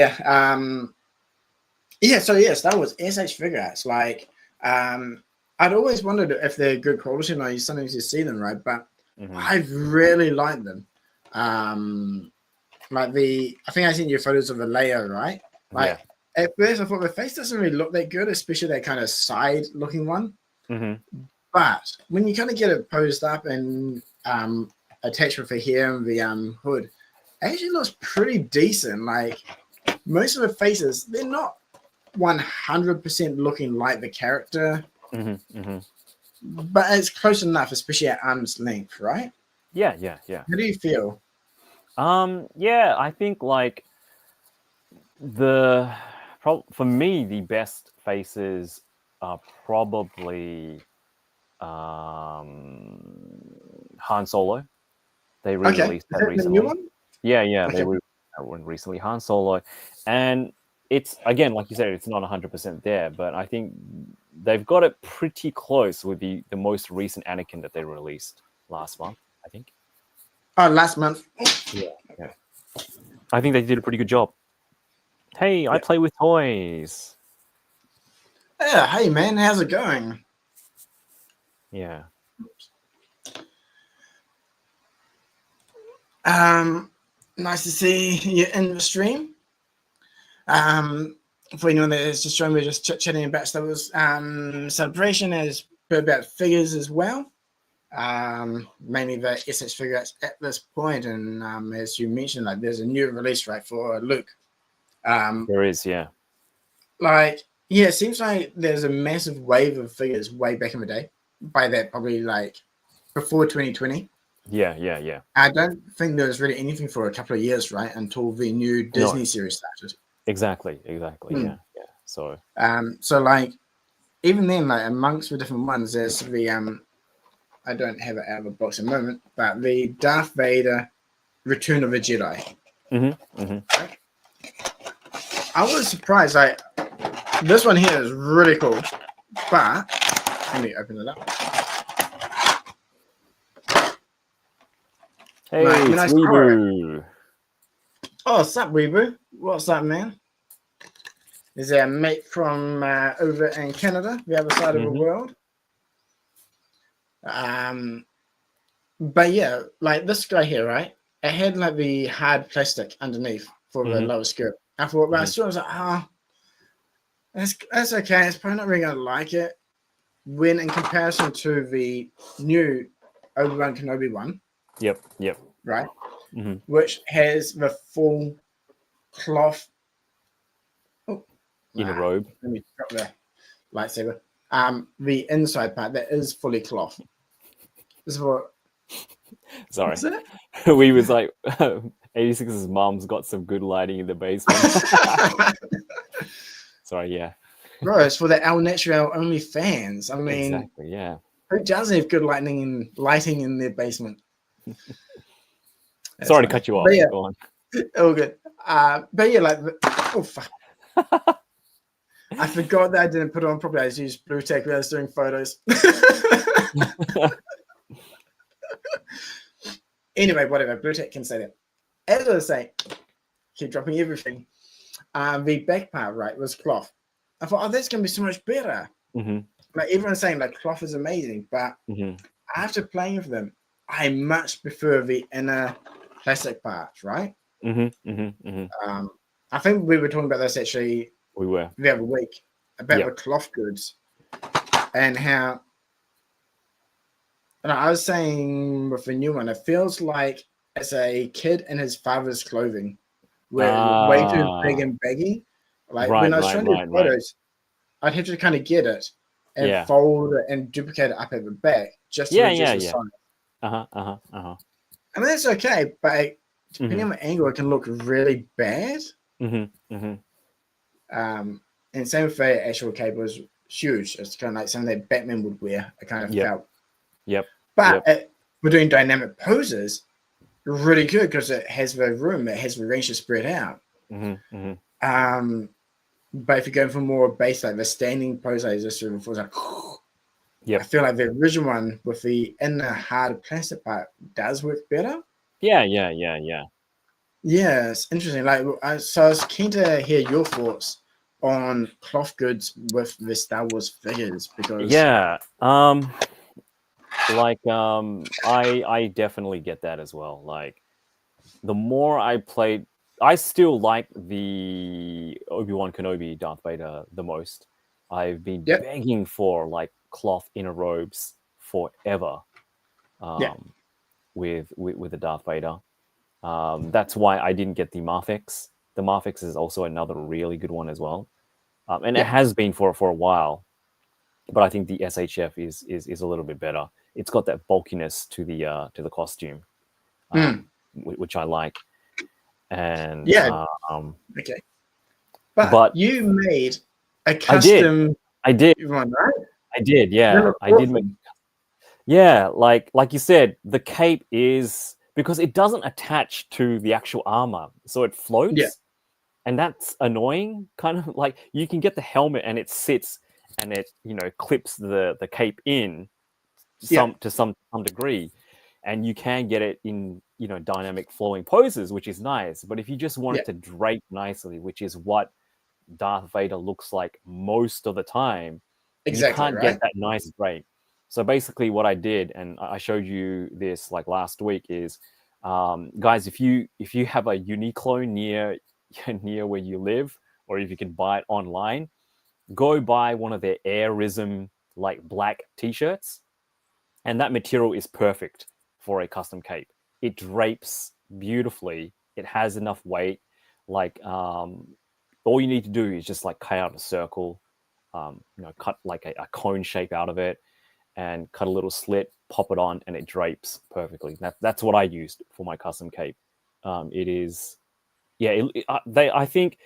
yeah, Star Wars S.H.Figuarts. Like, I'd always wondered if they're good quality, and I sometimes you see them, right? But I really like them. I think I sent you photos of the Leia, right? Like, at first I thought the face doesn't really look that good, especially that kind of side-looking one. But when you kind of get it posed up and attached with the hair and the hood, it actually looks pretty decent. Like, most of the faces, they're not 100% looking like the character, but it's close enough, especially at arm's length, right? Yeah. How do you feel? Yeah, I think like for me the best faces are probably Han Solo. They re-released that recently. The new one? Yeah. Okay. They re-released that one recently, Han Solo, and it's again, like you said, it's not 100% there, but I think they've got it pretty close with the most recent Anakin that they released last month. I think. Oh, last month. Yeah. I think they did a pretty good job. Hey, I play with toys. Yeah. Hey, man, how's it going? Yeah. Nice to see you in the stream. For anyone that is just joining, we're just chit-chatting about Star Wars celebration as per about figures as well. Mainly the S.H.Figuarts at this point, and as you mentioned, like there's a new release right for Luke. There is, yeah. Like, yeah, it seems like there's a massive wave of figures way back in the day. By that, probably like before 2020. Yeah. I don't think there was really anything for a couple of years, right, until the new Disney series started. Exactly. Yeah. So like even then, like amongst the different ones, there's the I don't have it out of the box at the moment, but the Darth Vader Return of the Jedi. I was surprised. Like, this one here is really cool, but Let me open it up. Hey, Right, when I it's saw Weeboo. Oh, what's up, Weeboo? What's up, man? Is our mate from over in Canada, the other side of the world. But yeah, like this guy here, right? It had like the hard plastic underneath for the lower skirt. I thought, but I saw it, I was like, that's okay. It's probably not really gonna like it. When in comparison to the new Obi-Wan Kenobi one. Yep. Right? Which has the full cloth inner robe. Let me drop the lightsaber. The inside part that is fully cloth. This is what. Sorry, we was like, 86's mom's got some good lighting in the basement. Sorry, yeah. Bro, it's for the El Natural only fans. I mean, exactly, yeah. Who doesn't have good lighting in their basement? Sorry to cut you off. Yeah, go on. All good. But yeah, like, oh fuck. I forgot that I didn't put it on properly. I just used blue tack when I was doing photos. Anyway, whatever. Blue tack can say that. As I was saying, keep dropping everything. The back part, right, was cloth. I thought, oh, that's going to be so much better. Like everyone's saying, like, cloth is amazing, but after playing with them, I much prefer the inner plastic parts, right? I think we were talking about this actually. We were the other week about the cloth goods and how. And I was saying with the new one, it feels like it's a kid in his father's clothing, where it's way too big and baggy. Like when I was trying to do photos, I'd have to kind of get it and fold it and duplicate it up at the back just to reduce the size. And that's okay, but depending on the angle, it can look really bad. And same with the actual cape was huge. It's kind of like something that Batman would wear. I kind of felt. But we're doing dynamic poses, really good because it has the room, it has the range to spread out. But if you're going for more base, like the standing pose, I just sort of was like, I feel like the original one with the inner hard plastic part does work better. Yeah, it's interesting. Like, so I was keen to hear your thoughts on cloth goods with the Star Wars figures because I definitely get that as well. Like the more I played, I still like the Obi-Wan Kenobi Darth Vader the most. I've been begging for like cloth inner robes forever with the Darth Vader. That's why I didn't get the Marfix. The Marfix is also another really good one as well. And it has been for a while. But I think the S.H.F is a little bit better. It's got that bulkiness to the costume, which I like. And okay. But you made a custom. I did. One, right? I did. Yeah, I did make. Yeah, like you said, the cape is because it doesn't attach to the actual armor, so it floats, and that's annoying. Kind of like you can get the helmet and it sits and it clips the cape in to some degree, and you can get it in dynamic flowing poses, which is nice. But if you just want it to drape nicely, which is what Darth Vader looks like most of the time, you can't get that nice drape. So basically what I did, and I showed you this like last week, is guys, if you have a Uniqlo near where you live, or if you can buy it online, go buy one of their Airism like black t-shirts, and that material is perfect for a custom cape. It drapes beautifully. It has enough weight. Like all you need to do is just like cut out a circle, cut like a cone shape out of it, and cut a little slit, pop it on, and it drapes perfectly. That's what I used for my custom cape. It is, I think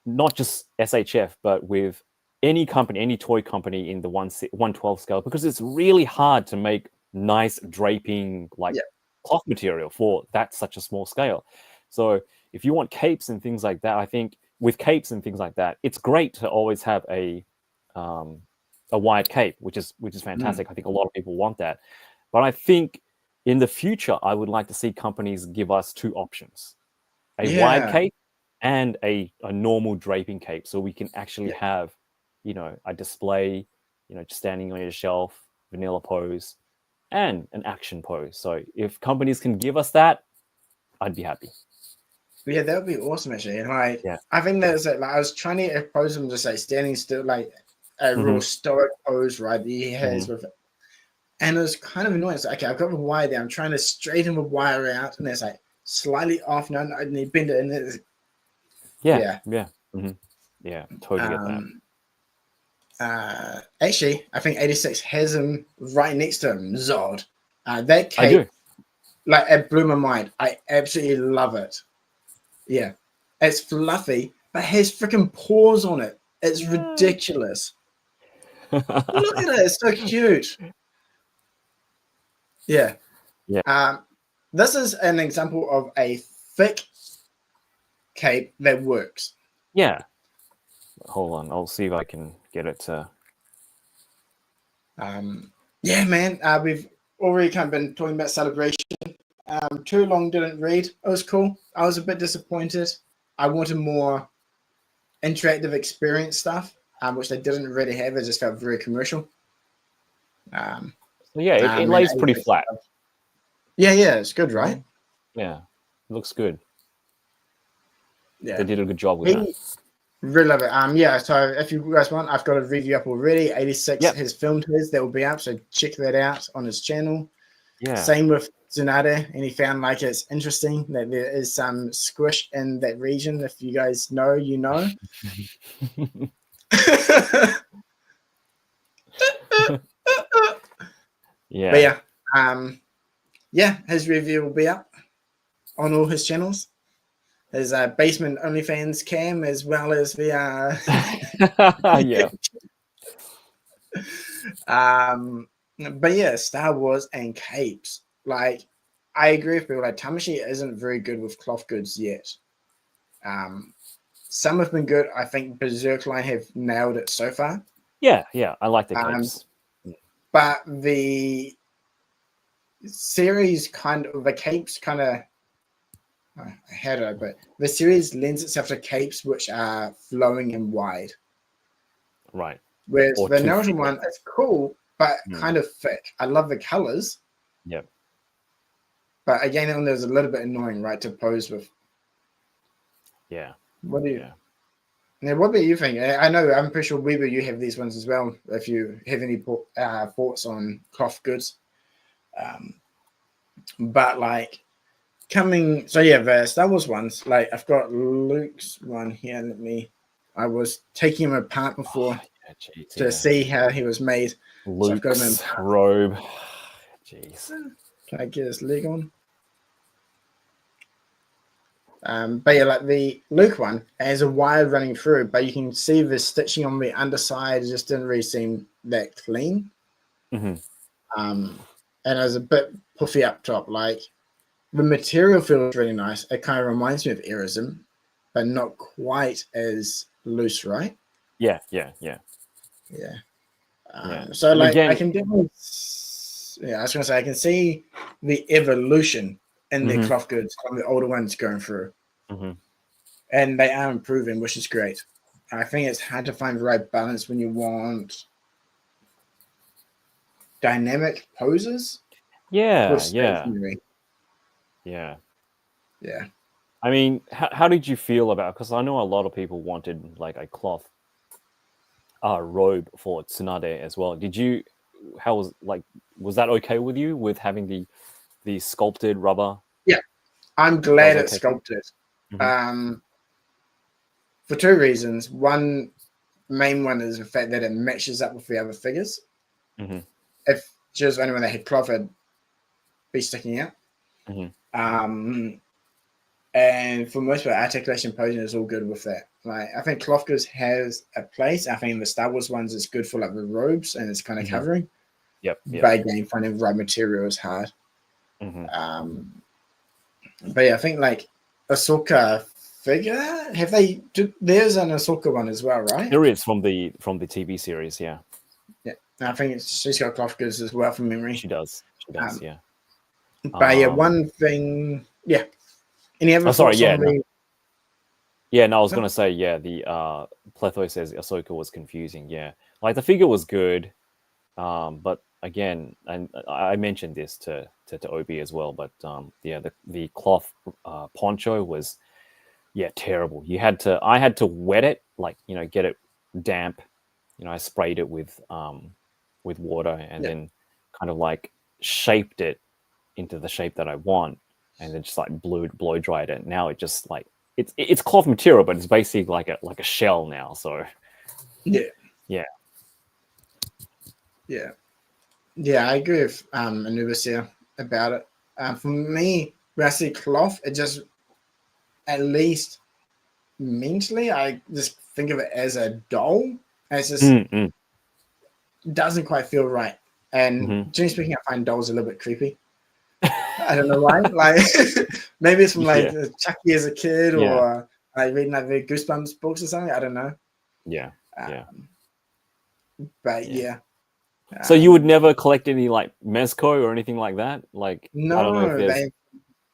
not just S.H.F, but with any company, any toy company in the 1/12 scale, because it's really hard to make nice draping cloth material for such a small scale. So if you want capes and things like that, I think with capes and things like that, it's great to always have a a wide cape, which is fantastic. I think a lot of people want that. But I think in the future, I would like to see companies give us two options: a wide cape and a normal draping cape, so we can actually have, a display, just standing on your shelf, vanilla pose, and an action pose. So if companies can give us that, I'd be happy. Yeah, that would be awesome, actually. And Yeah. I think there's like I was trying to pose him just like standing still, like a real stoic pose, right? That he has with it. And it was kind of annoying. It's like, okay, I've got the wire there. I'm trying to straighten the wire out, and it's like slightly off. No, and you bend it, and it's Yeah. Totally get that. Actually, I think 86 has him right next to him, Zod. That cape, I do. Like, it blew my mind. I absolutely love it. Yeah, it's fluffy, but has freaking paws on it. It's ridiculous. Look at it; it's so cute. Yeah. This is an example of a thick cape that works. Yeah. Hold on, I'll see if I can get it to. Yeah, man. We've already kind of been talking about Celebration. Too long didn't read. It was cool. I was a bit disappointed. I wanted more interactive experience stuff, which they didn't really have. It just felt very commercial. It lays pretty flat. Yeah, it's good, right? Yeah, it looks good. Yeah, they did a good job with that. Really love it. So if you guys want, I've got a review up already. 86 has filmed his. That will be up, so check that out on his channel. Yeah. Same with Tsunade, and he found like it's interesting that there is some squish in that region. If you guys know, you know. Yeah. But his review will be up on all his channels. His basement OnlyFans cam, as well as the But yeah, Star Wars and capes. Like, I agree with people. Like, Tamashii isn't very good with cloth goods yet. Some have been good. I think Berserk Line have nailed it so far. Yeah, I like the capes. But the series the capes kind of. But the series lends itself to capes which are flowing and wide. Right. Whereas the Naruto one is cool, but kind of thick. I love the colors. Yep. But again, there's a little bit annoying, right, to pose with. Yeah. What do you? Now, what do you think? I know, I'm pretty sure Weber, you have these ones as well. If you have any thoughts on cloth goods, but like. The Star Wars ones, like I've got Luke's one here. I was taking him apart before to see how he was made. Luke's robe. Jeez. Can I get his leg on? Like the Luke one has a wire running through, but you can see the stitching on the underside just didn't really seem that clean. And it was a bit puffy up top, like. The material feels really nice. It kind of reminds me of Erism, but not quite as loose, right? Yeah. So, like, again, I can definitely, I was going to say, I can see the evolution in the cloth goods from the older ones going through. And they are improving, which is great. I think it's hard to find the right balance when you want dynamic poses. Yeah. I mean, how did you feel about? Because I know a lot of people wanted like a cloth robe for Tsunade as well. Did you? How was that okay with you with having the sculpted rubber? Yeah, I'm glad it's sculpted. For two reasons. One main one is the fact that it matches up with the other figures. If she was the only one that had cloth, it'd be sticking out. And for most part, articulation posing is all good with that. Like, I think cloth goods has a place. I think the Star Wars ones is good for like the robes and it's kind of covering. Yep. But again, finding the right material is hard. But yeah, I think like Ahsoka figure, there's an Ahsoka one as well, right? There is from the TV series, yeah. And I think she's got cloth goods as well from memory. She does. Yeah. But yeah, one thing. Yeah. Any other sorry. thoughts Yeah. on the? Yeah. No, I was gonna say the Pletho says Ahsoka was confusing. Yeah, like the figure was good, but again, and I mentioned this to Obi as well. But yeah, the cloth poncho was terrible. I had to wet it, like get it damp. I sprayed it with water and then kind of like shaped it into the shape that I want, and then just like blow dried it. Now it just like it's cloth material, but it's basically like a shell now. So yeah. I agree with Anubis here about it. For me, when I see cloth, it just, at least mentally, I just think of it as a doll. And it's just doesn't quite feel right. And generally speaking, I find dolls a little bit creepy. I don't know why. Like maybe it's from like Chucky as a kid, or like reading like the Goosebumps books or something. I don't know. But so you would never collect any like Mezco or anything like that? Like no, I don't know if they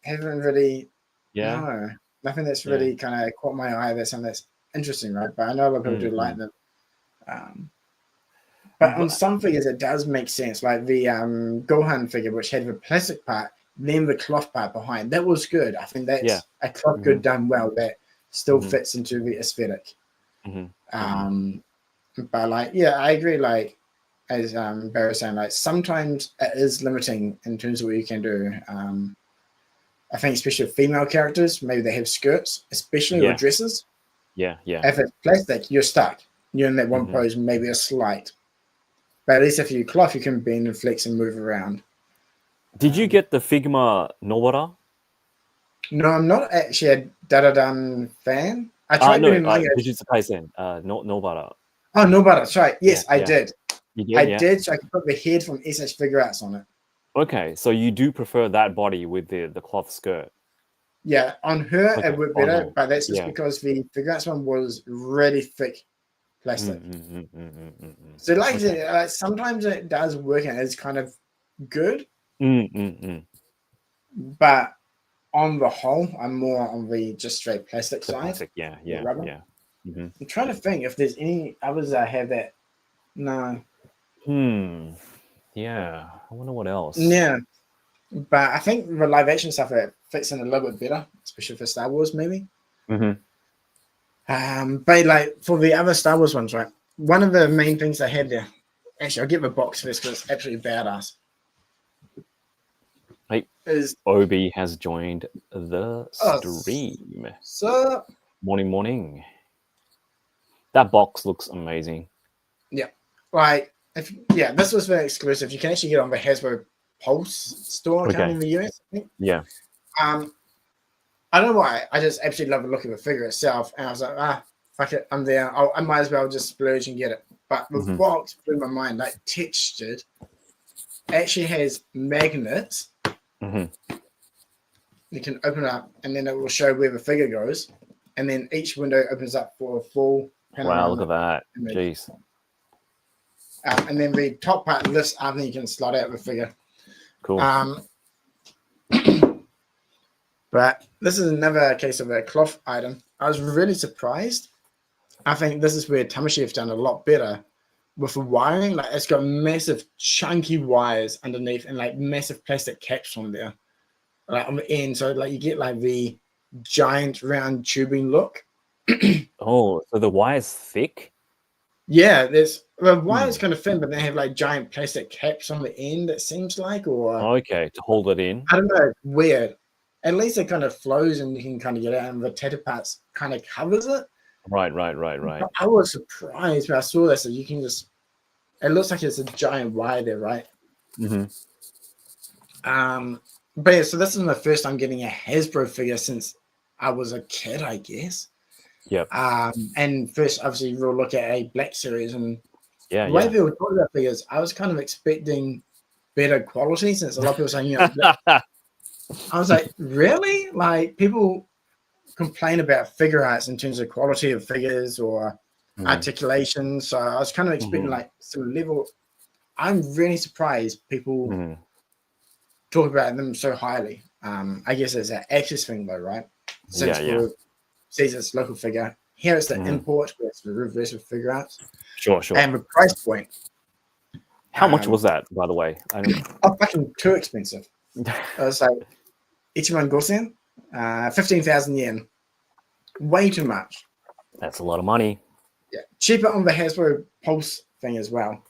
haven't really. Yeah. No, nothing that's really kind of caught my eye. That's something that's interesting, right? But I know a lot of people do like them. But on some figures, it does make sense. Like the Gohan figure, which had the plastic part, then the cloth part behind. That was good. I think that's a cloth good done well. That still fits into the aesthetic. But like, I agree. Like as Barry was saying, like sometimes it is limiting in terms of what you can do. I think especially with female characters, maybe they have skirts, especially or dresses. If it's plastic, you're stuck. You're in that one pose, maybe a slight. But at least if you cloth, you can bend and flex and move around. Did you get the Figma Nobara? No, I'm not actually a Dadadan fan. I tried doing Jujutsu Kaisen, Nobara. Oh, Nobara, that's right. Yes, I did. You did? I did, so I could put the head from S.H.Figuarts on it. Okay, so you do prefer that body with the cloth skirt? Yeah, on her it would be better, but that's just because the Figuarts one was really thick plastic. So like sometimes it does work and it's kind of good. But on the whole, I'm more on the just straight plastic side. Plastic, yeah. I'm trying to think if there's any others that have that. No. Yeah, I wonder what else. Yeah, but I think the live action stuff it fits in a little bit better, especially for Star Wars, maybe. But like for the other Star Wars ones, right? One of the main things they had there. Actually, I'll get the box first because it's absolutely badass. Hey, Obi has joined the stream. So morning. That box looks amazing. Yeah, like this was very exclusive. You can actually get on the Hasbro Pulse store account in the US. I think. Yeah. I don't know why. I just absolutely love the look of the figure itself, and I was like, fuck it, I'm there. I might as well just splurge and get it. But the box blew my mind. Like textured, actually has magnets. You can open it up, and then it will show where the figure goes, and then each window opens up for a full. Wow! Look at that. Jeez. And then the top part lifts up, and you can slide out the figure. Cool. But this is another case of a cloth item. I was really surprised. I think this is where Tamashii have done a lot better with the wiring. Like it's got massive chunky wires underneath and like massive plastic caps on there, like on the end. So like you get like the giant round tubing look. Oh, so the wire's thick? Yeah, the wire's kind of thin, but they have like giant plastic caps on the end, it seems like, or okay, to hold it in. I don't know, weird. At least it kind of flows and you can kind of get out, and the tattoo parts kind of covers it. Right. But I was surprised when I saw this. So you can just, it looks like it's a giant wire there, right? But yeah, so this is my first time getting a Hasbro figure since I was a kid, I guess. Yep. And first, obviously, we'll look at a Black Series, and the way people talk about figures, I was kind of expecting better quality since a lot of people saying, I was like, really? Like people complain about figure arts in terms of quality of figures or articulation. So I was kind of expecting like some level I'm really surprised people talk about them so highly. I guess it's an access thing though, right? Since we're sees it's local figure. Here it's the import, where it's the reverse of Figuarts. Sure. And the price point. How much was that, by the way? Oh, fucking too expensive. It was like Ichiman Gosen, 15,000 yen. Way too much. That's a lot of money. Yeah, cheaper on the Hasbro Pulse thing as well.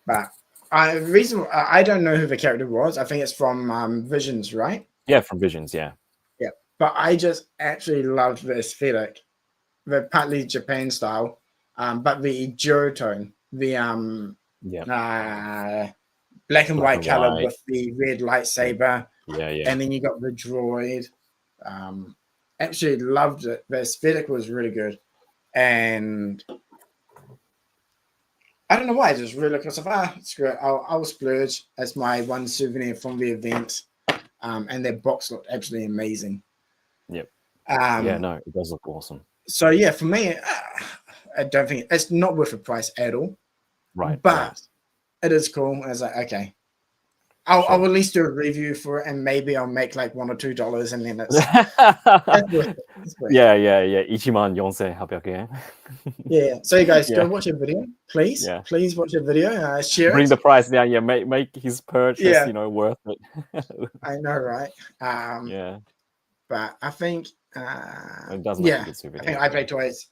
But I don't know who the character was. I think it's from Visions, right? Yeah, from Visions, yeah. Yeah, but I just actually loved the aesthetic, the partly Japan style, but the duotone, the black and white color with the red lightsaber. Yeah. And then you got the droid. Actually loved it. The aesthetic was really good. And I don't know why. I just really looked at myself, screw it. I'll splurge as my one souvenir from the event. And their box looked absolutely amazing. Yep. It does look awesome. So yeah, for me, I don't think it's not worth the price at all. Right. But it is cool. I was like, okay. I'll at least do a review for it, and maybe I'll make like $1 or $2, and then it's yeah. Ichiman 4,800 yen. Yeah. So you guys go watch a video, please. Yeah. Please watch a video. Share Bring it. the price down. Yeah. Make his purchase, worth it. I know, right? Yeah. But I think it does make a good souvenir. I think iPlay Toys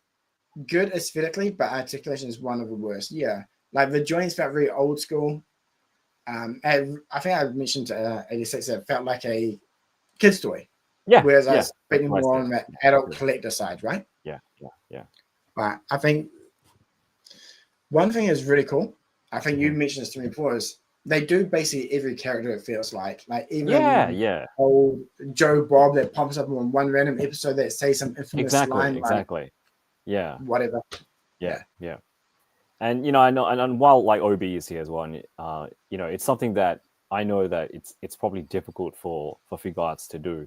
good aesthetically, but articulation is one of the worst. Yeah. Like the joints felt very old school. And I think I mentioned to 86 that it felt like a kid's toy. Yeah. Whereas I was thinking more on the adult collector side, right? Yeah. But I think one thing is really cool. I think you mentioned this to me before is they do basically every character, it feels like even old Joe Bob that pops up on one random episode that says some infamous line. Exactly. Yeah. Whatever. Yeah. And I know, and while like OB is here as well, and it's something that I know that it's probably difficult for Figuarts to do,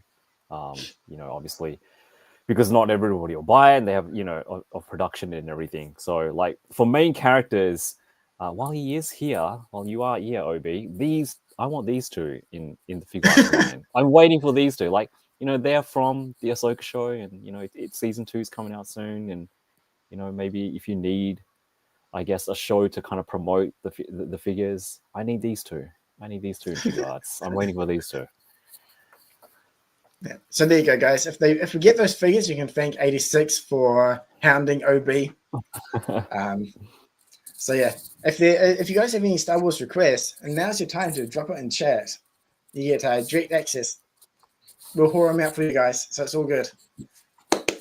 obviously, because not everybody will buy it, and they have of production and everything. So like for main characters, while you are here, OB, I want these two in the Figuarts line. I'm waiting for these two. Like they're from the Ahsoka show, and it's season 2 is coming out soon, and maybe if you need, I guess, a show to kind of promote the figures, I need these two. in Figuarts. I'm waiting for these two. Yeah. So there you go, guys. If we get those figures, you can thank 86 for hounding OB. So yeah, if you guys have any Star Wars requests, and now's your time to drop it in chat. You get direct access. We'll whore them out for you guys, so it's all good.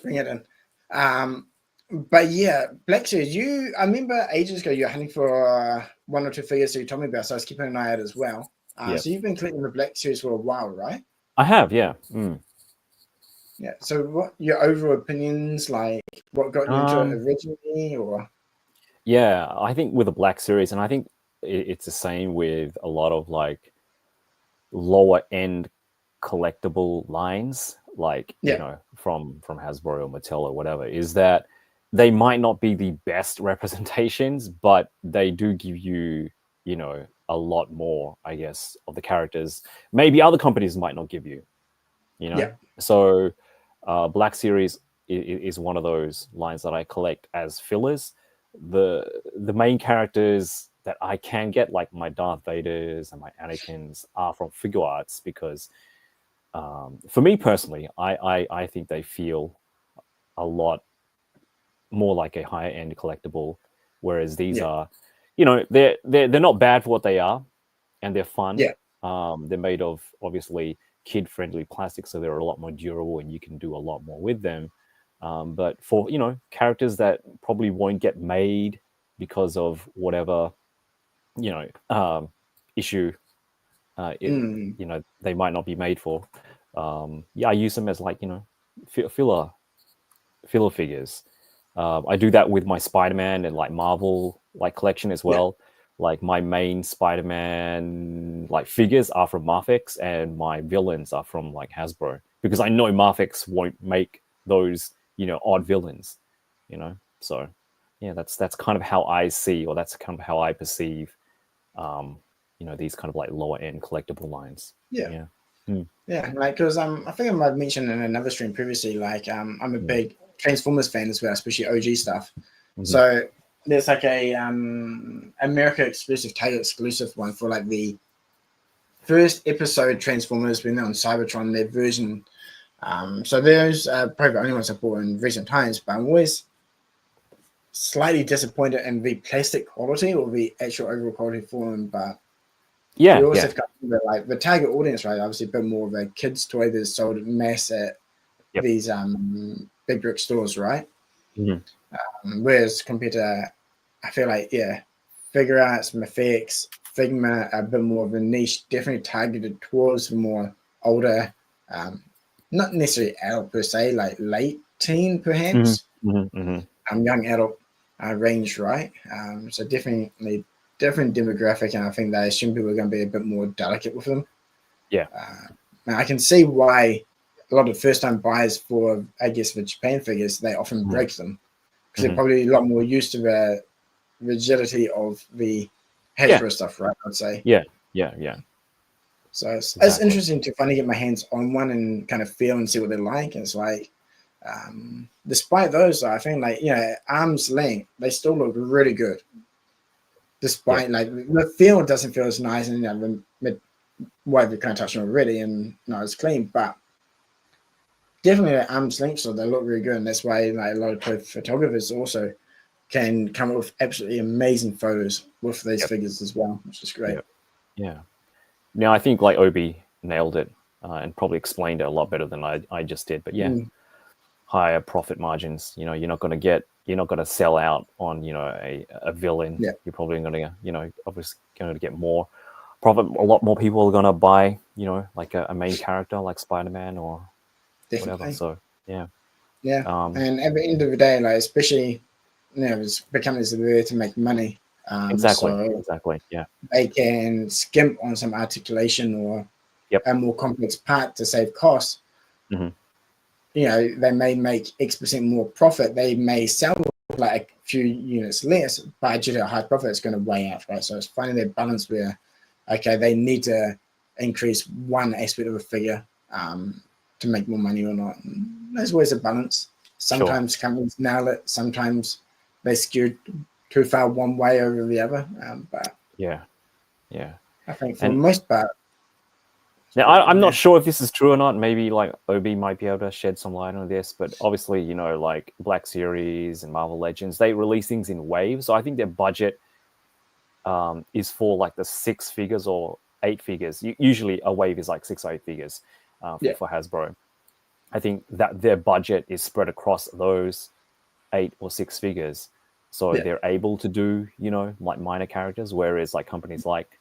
Bring it in. But yeah, Black Series, I remember ages ago you were hunting for 1 or 2 figures that you told me about, so I was keeping an eye out as well. So you've been collecting the Black Series for a while, right? I have, yeah. Yeah. So what your overall opinions, like what got you into it originally, or? Yeah, I think with the Black Series, and I think it's the same with a lot of like lower end collectible lines, like from Hasbro or Mattel or whatever, is that they might not be the best representations, but they do give you, a lot more, I guess, of the characters. Maybe other companies might not give you, So Black Series is one of those lines that I collect as fillers. The main characters that I can get, like my Darth Vaders and my Anakins, are from Figuarts because, for me personally, I think they feel a lot more like a higher end collectible, whereas these are, they're not bad for what they are, and they're fun. They're made of obviously kid friendly plastic, so they're a lot more durable and you can do a lot more with them. But for characters that probably won't get made because of whatever issue they might not be made for, I use them as like filler figures. I do that with my Spider-Man and like Marvel like collection as well. Like my main Spider-Man like figures are from Marfix, and my villains are from like Hasbro, because I know Marfix won't make those odd villains. So yeah, that's kind of how I see, or that's kind of how I perceive these kind of like lower end collectible lines. Yeah. Hmm. Yeah, like because I think I might have mentioned in another stream previously, like I'm a big Transformers fan as well, especially OG stuff. Mhm. So there's like a America exclusive, tail exclusive one for like the first episode Transformers when they're on Cybertron, their version. So those are probably the only ones I've bought in recent times, but I'm always slightly disappointed in the plastic quality or the actual overall quality for them, but you also have got like the target audience, right? Obviously, a bit more of a kids' toy that's sold at mass at these big brick stores, right? Mm-hmm. Whereas compared to, I feel like Figuarts, Mafex, Figma are a bit more of a niche, definitely targeted towards the more older, not necessarily adult per se, like late teen perhaps, young adult range, right? So definitely different demographic, and I think they assume people are going to be a bit more delicate with them. Yeah. Now I can see why a lot of first-time buyers for, I guess, the Japan figures, they often break them because they're probably a lot more used to the rigidity of the Hasbro stuff, right? I'd say. Yeah. So it's interesting to finally get my hands on one and kind of feel and see what they're like. And it's like, despite those, I think like arm's length, they still look really good. Despite like the feel doesn't feel as nice, and what we kind of touched on already, and not as clean, but definitely at arm's length, so they look really good, and that's why like a lot of photographers also can come up with absolutely amazing photos with these figures as well, which is great. Yeah. Now I think like Obi nailed it and probably explained it a lot better than I just did. But higher profit margins. You're not going to sell out on a villain. Yeah. You're probably going to obviously going to get more profit. A lot more people are going to buy like a main character like Spider-Man or whatever. So yeah. And at the end of the day, like especially it's becoming there to make money. Exactly. Yeah. They can skimp on some articulation or a more complex part to save costs. They may make X% more profit. They may sell like a few units less, but due to a high profit, it's going to weigh out, right? So it's finding that balance where, they need to increase one aspect of a figure to make more money or not. And there's always a balance. Sometimes companies nail it. Sometimes they skew too far one way over the other. But I think for the most part. Now, I'm not sure if this is true or not. Maybe like Obi might be able to shed some light on this, but obviously, like Black Series and Marvel Legends, they release things in waves. So I think their budget is for like the 6 figures or 8 figures. Usually a wave is like 6 or 8 figures for Hasbro. I think that their budget is spread across those 8 or 6 figures. So they're able to do, like minor characters, whereas like companies like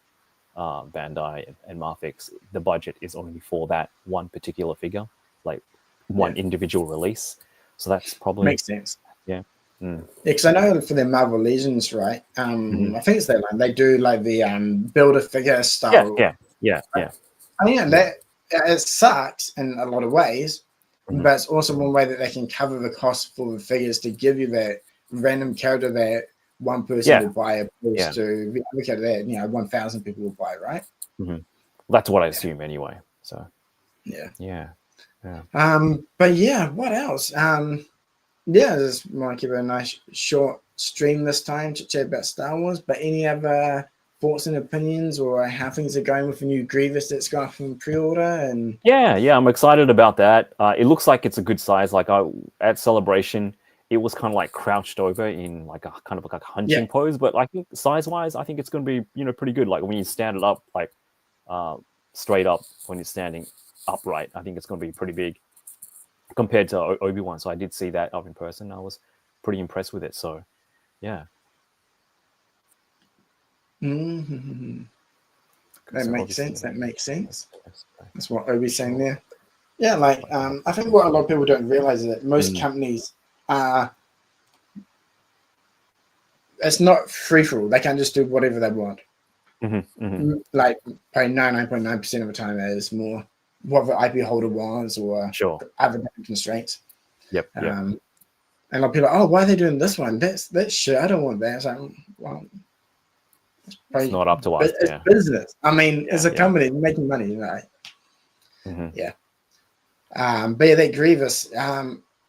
Bandai and Mafex, the budget is only for that one particular figure, like one individual release. So that's probably makes sense. Yeah. Because I know for their Marvel Legends, right? I think it's that line. They do like the build a figure style. Yeah. I mean, that it sucks in a lot of ways, but it's also one way that they can cover the cost for the figures to give you that random character that one person will buy, opposed to the other character that 1,000 people will buy, right? That's what I assume anyway. So yeah. But what else? Just want to keep it a nice short stream this time to chat about Star Wars. But any other thoughts and opinions, or how things are going with the new Grievous that's gone from pre-order? And I'm excited about that. It looks like it's a good size. Like at Celebration, it was kind of like crouched over in like a kind of like a hunching pose, but I think size-wise, I think it's going to be pretty good. Like when you stand it up, like straight up when you're standing upright, I think it's going to be pretty big compared to Obi-Wan. So I did see that up in person. I was pretty impressed with it. So that makes sense. That's what Obi's saying there. I think what a lot of people don't realize is that most companies are, it's not free for all. They can't just do whatever they want. Like probably 99.9% of the time, that is more what the IP holder wants or other constraints. And a lot of people are like, why are they doing this one? That's shit. I don't want that. It's like, well, It's not up to us. It's business. I mean, it's a yeah. company making money, right? Mhm. Yeah. But yeah, that Grievous.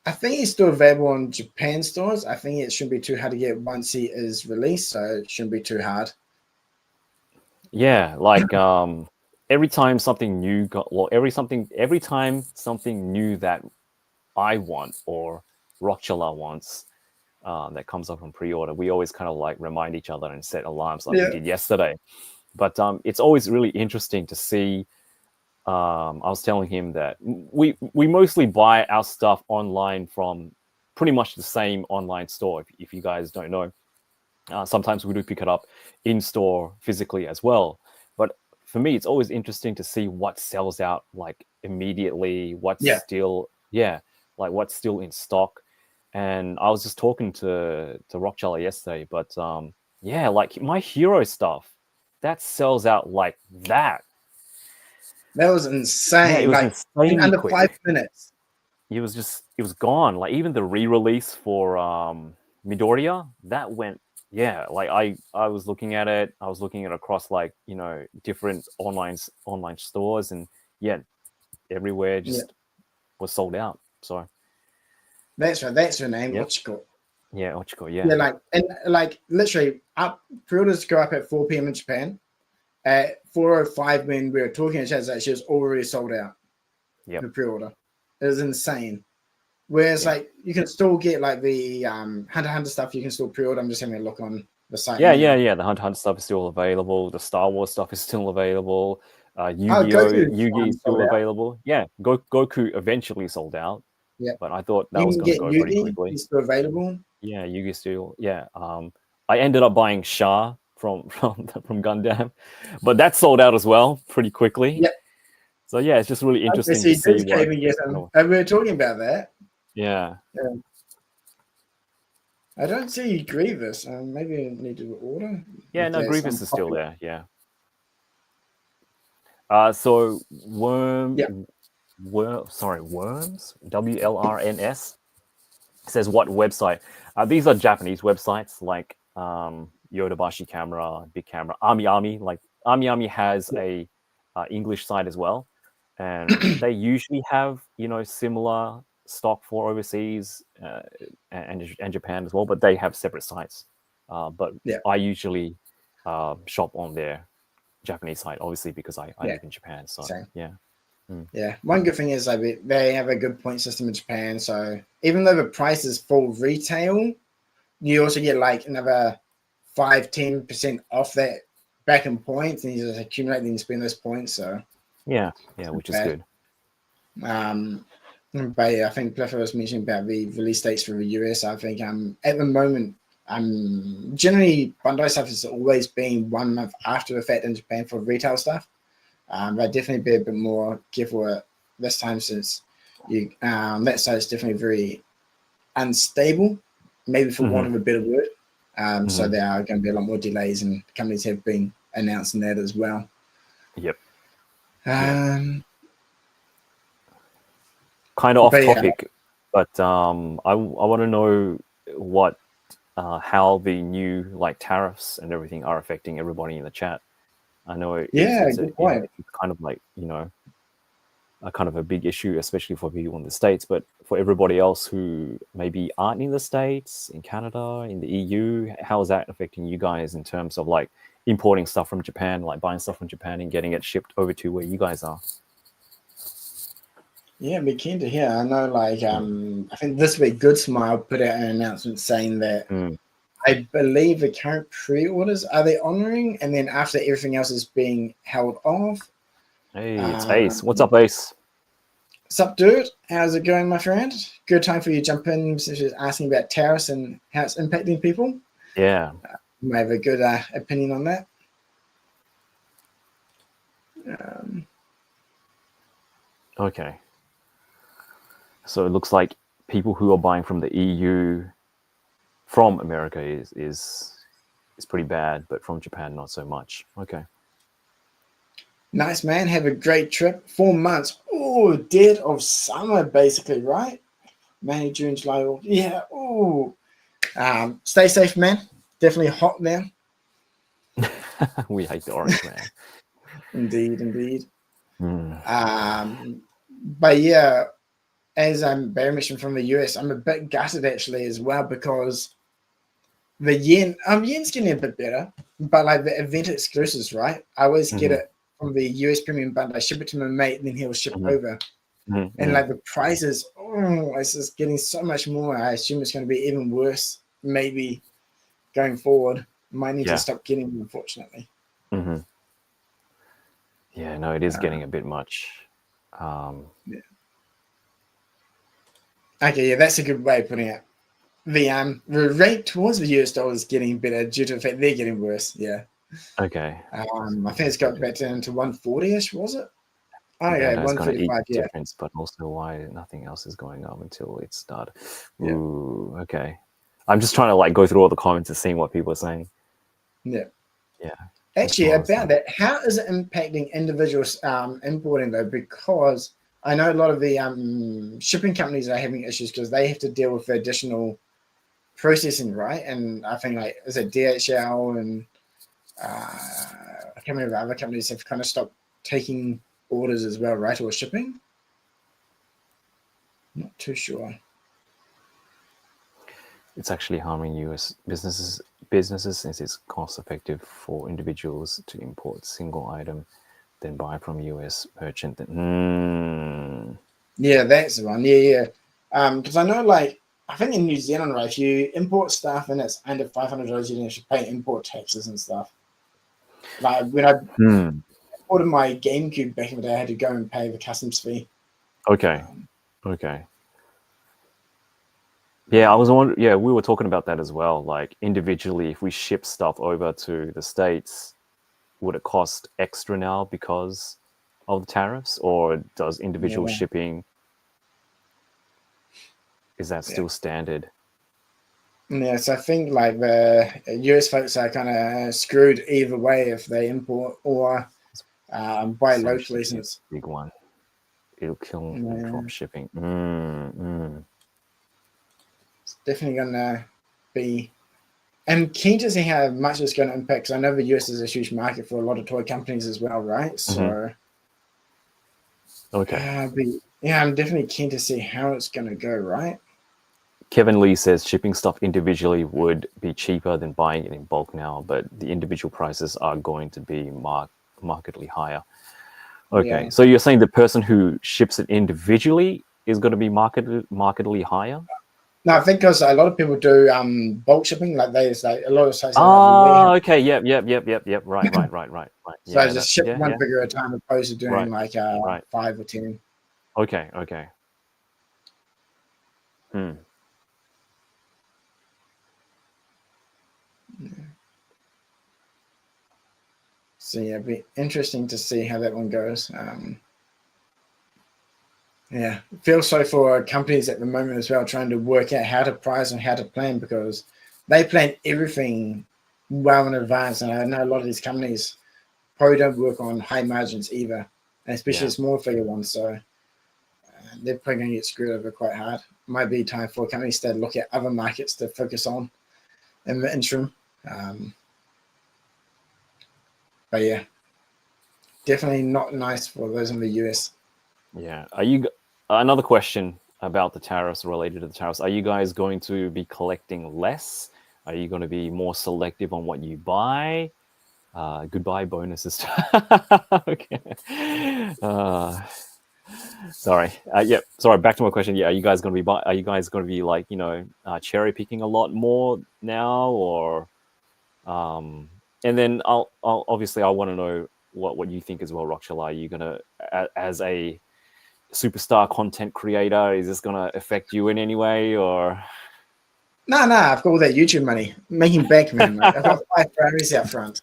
I think it's still available on Japan stores. I think it shouldn't be too hard to get once he is released, so it shouldn't be too hard. Yeah, like every time something new every time something new that I want or Rockchala wants that comes up on pre-order, we always kind of like remind each other and set alarms like we did yesterday. But it's always really interesting to see. I was telling him that we mostly buy our stuff online from pretty much the same online store. If you guys don't know, sometimes we do pick it up in store physically as well. But for me, it's always interesting to see what sells out like immediately, what's still like what's still in stock. And I was just talking to Rockchala yesterday, but like my hero stuff that sells out like that. That was insane. Yeah, it was like in insanely under quick. 5 minutes. It was gone. Like even the re-release for Midoriya, that went like I was looking at it. I was looking at across like, different online stores, and everywhere just was sold out. So that's right. That's her name, yep. Ochiko. Yeah, Ochiko, Yeah, like literally pre-orders go up at 4 p.m. in Japan. At 4:05 when we were talking, she was already sold out. Yep. The pre-order. It was insane. Whereas like you can still get like the Hunter x Hunter stuff, you can still pre-order. I'm just having a look on the site. Yeah. The Hunter x Hunter stuff is still available. The Star Wars stuff is still available. Yugi is still available. Yeah, Goku eventually sold out. Yeah, but I thought that was going to go pretty quickly. He's still available. Yeah, Yugi still. Yeah, I ended up buying Shah from Gundam, but that sold out as well pretty quickly. Yeah. So yeah, it's just really interesting to see what. And we were talking about that. Yeah. I don't see Grievous. Maybe I need to order. Yeah, no, Grievous is still there. Yeah. So Worms. WLRNS says what website? These are Japanese websites like Yodobashi Camera, Big Camera, Ami. Like Ami has a English site as well, and they usually have similar stock for overseas and Japan as well, but they have separate sites. But I usually shop on their Japanese site, obviously because I live in Japan. So yeah. Yeah, one good thing is like they have a good point system in Japan. So even though the price is full retail, you also get like another 5-10% off that back in points, and you just accumulate and spend those points. So yeah, which is good. But yeah, I think Plethora was mentioning about the release dates for the US. I think at the moment, generally Bandai stuff has always been 1 month after the fact in Japan for retail stuff. But definitely be a bit more careful this time since that side is definitely very unstable, maybe for want of a better word. So there are going to be a lot more delays, and companies have been announcing that as well. Yep. Kind of off topic, but I want to know what how the new like tariffs and everything are affecting everybody in the chat. I know it's kind of like a kind of a big issue, especially for people in the States, but for everybody else who maybe aren't in the States, in Canada, in the EU, how is that affecting you guys in terms of like importing stuff from Japan, like buying stuff from Japan and getting it shipped over to where you guys are? Yeah, be keen to hear. I know, like, I think this week Good Smile put out an announcement saying that I believe the current pre-orders are they honoring, and then after everything else is being held off. Hey, it's Ace. What's up, Ace? What's up, dude? How's it going, my friend? Good time for you to jump in, since you're asking about tariffs and how it's impacting people. Yeah. You may have a good opinion on that. Okay. So it looks like people who are buying from the EU, from America is pretty bad, but from Japan not so much. Okay. Nice, man. Have a great trip. 4 months. Oh, dead of summer, basically, right? May, June, July. Yeah. Oh. Stay safe, man. Definitely hot now. We hate the orange man. Indeed. Mm. But yeah, as Barry mentioned from the US, I'm a bit gutted actually as well because the yen's getting a bit better, but like the event exclusives, right? I always get it from the US premium bundle. I ship it to my mate, and then he'll ship over. And like the prices, it's just getting so much more. I assume it's going to be even worse, maybe going forward. Might need to stop getting them, unfortunately. Yeah, no, it is getting a bit much. Yeah. Okay, yeah, that's a good way of putting it. The rate towards the US dollar is getting better due to the fact they're getting worse. Yeah. Okay. I think it's got back down to 140-ish, was it? Oh yeah, yeah, no, it's going to eat 135. Yeah. difference, but also why nothing else is going up until it started. Yeah. Ooh, okay. I'm just trying to like go through all the comments and seeing what people are saying. Yeah. Yeah. Actually, about that, how is it impacting individuals importing though? Because I know a lot of the shipping companies are having issues because they have to deal with the additional processing, right? And I think like is it DHL and I can't remember, other companies have kind of stopped taking orders as well, right? Or shipping? Not too sure. It's actually harming US businesses since it's cost effective for individuals to import single item, then buy from US merchant. Yeah, that's the one. Yeah. Because I know, like, I think in New Zealand, right, if you import stuff and it's under $500, you have to pay import taxes and stuff. Like when I ordered my GameCube back in the day, I had to go and pay the customs fee. Okay. Okay. Yeah, I was wondering. Yeah, we were talking about that as well. Like individually, if we ship stuff over to the States, would it cost extra now because of the tariffs, or does individual shipping, is that still standard? Yeah, so I think like the US folks are kind of screwed either way if they import or buy locally. Since big one, it'll kill drop shipping. It's definitely gonna be. I'm keen to see how much it's going to impact because I know the US is a huge market for a lot of toy companies as well, right? So, okay. Yeah, I'm definitely keen to see how it's going to go, right? Kevin Lee says shipping stuff individually would be cheaper than buying it in bulk now, but the individual prices are going to be markedly higher. Okay, so you're saying the person who ships it individually is going to be markedly higher? No, I think because a lot of people do bulk shipping, like there's like a lot of sites. Oh, okay, yep. Right. So I just ship one figure at a time, opposed to doing like 5 or 10. Okay. So yeah, it'd be interesting to see how that one goes. Yeah, feel sorry for companies at the moment as well, trying to work out how to price and how to plan because they plan everything well in advance. And I know a lot of these companies probably don't work on high margins either, and especially small figure ones. So they're probably going to get screwed over quite hard. Might be time for companies to look at other markets to focus on in the interim. But yeah, definitely not nice for those in the US. Yeah. Are you? Another question about the tariffs, related to the tariffs. Are you guys going to be collecting less? Are you going to be more selective on what you buy? Goodbye bonuses. Okay. Sorry. Sorry. Back to my question. Yeah. Are you guys going to be like, cherry picking a lot more now, or? And then I'll obviously I want to know what you think as well, Rockchala. Are you gonna, as a superstar content creator, is this gonna affect you in any way, or? No, I've got all that YouTube money making bank, man. Like, I've got 5 Ferraris out front.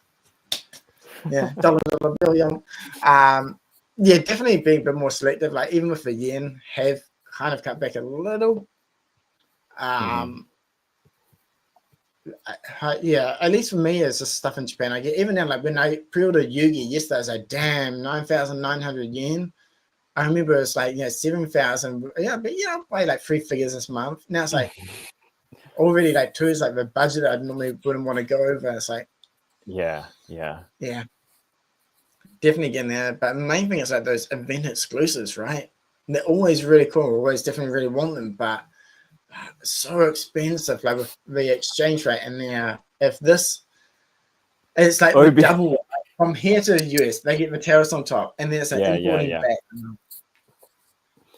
Yeah, dollar bill, young. Yeah, definitely being a bit more selective. Like even with the yen, have kind of cut back a little. Yeah, at least for me, it's just stuff in Japan. I get even now, like when I pre-ordered Yugi yesterday, I was like, damn, 9,900 yen. I remember it's like 7,000. Yeah, but I'll buy like 3 figures this month. Now it's like already like 2 is like the budget I normally wouldn't want to go over. It's like Yeah. Yeah, definitely getting there. But the main thing is like those event exclusives, right? They're always really cool. Always definitely really want them, but so expensive. Like with the exchange rate, and if this, it's like the Obi. double from here to the US. They get the tariffs on top, and then it's like Yeah. importing back.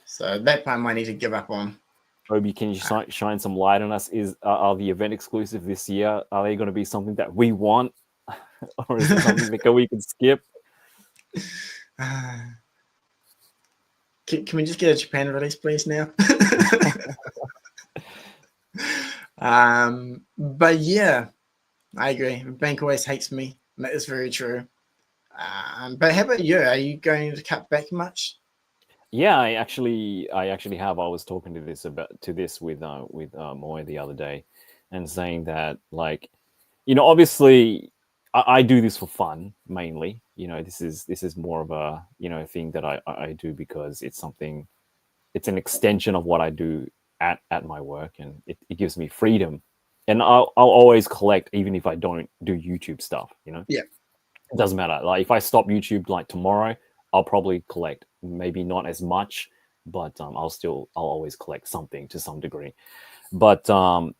So that part I might need to give up on. Obi, can you shine some light on us? Are the event exclusive this year? Are they going to be something that we want, or is it something that we can skip? Can we just get a Japan release, please, now? But yeah, I agree. Bank always hates me. That is very true. But how about you? Are you going to cut back much? Yeah, I actually have. I was talking to this with Moy the other day, and saying that, like, obviously I do this for fun mainly. This is more of a thing that I do because it's something. It's an extension of what I do at my work, and it gives me freedom. And I'll always collect, even if I don't do YouTube stuff. Yeah. It doesn't matter. Like if I stop YouTube like tomorrow, I'll probably collect. Maybe not as much, but I'll always collect something to some degree. But I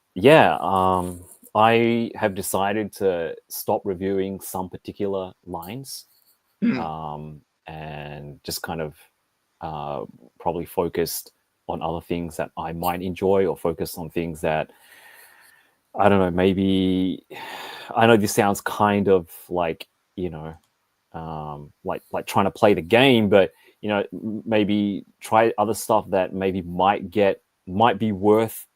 have decided to stop reviewing some particular lines, and just kind of probably focused on other things that I might enjoy, or focus on things that I don't know. Maybe I know this sounds kind of like like trying to play the game, but maybe try other stuff that maybe might be worth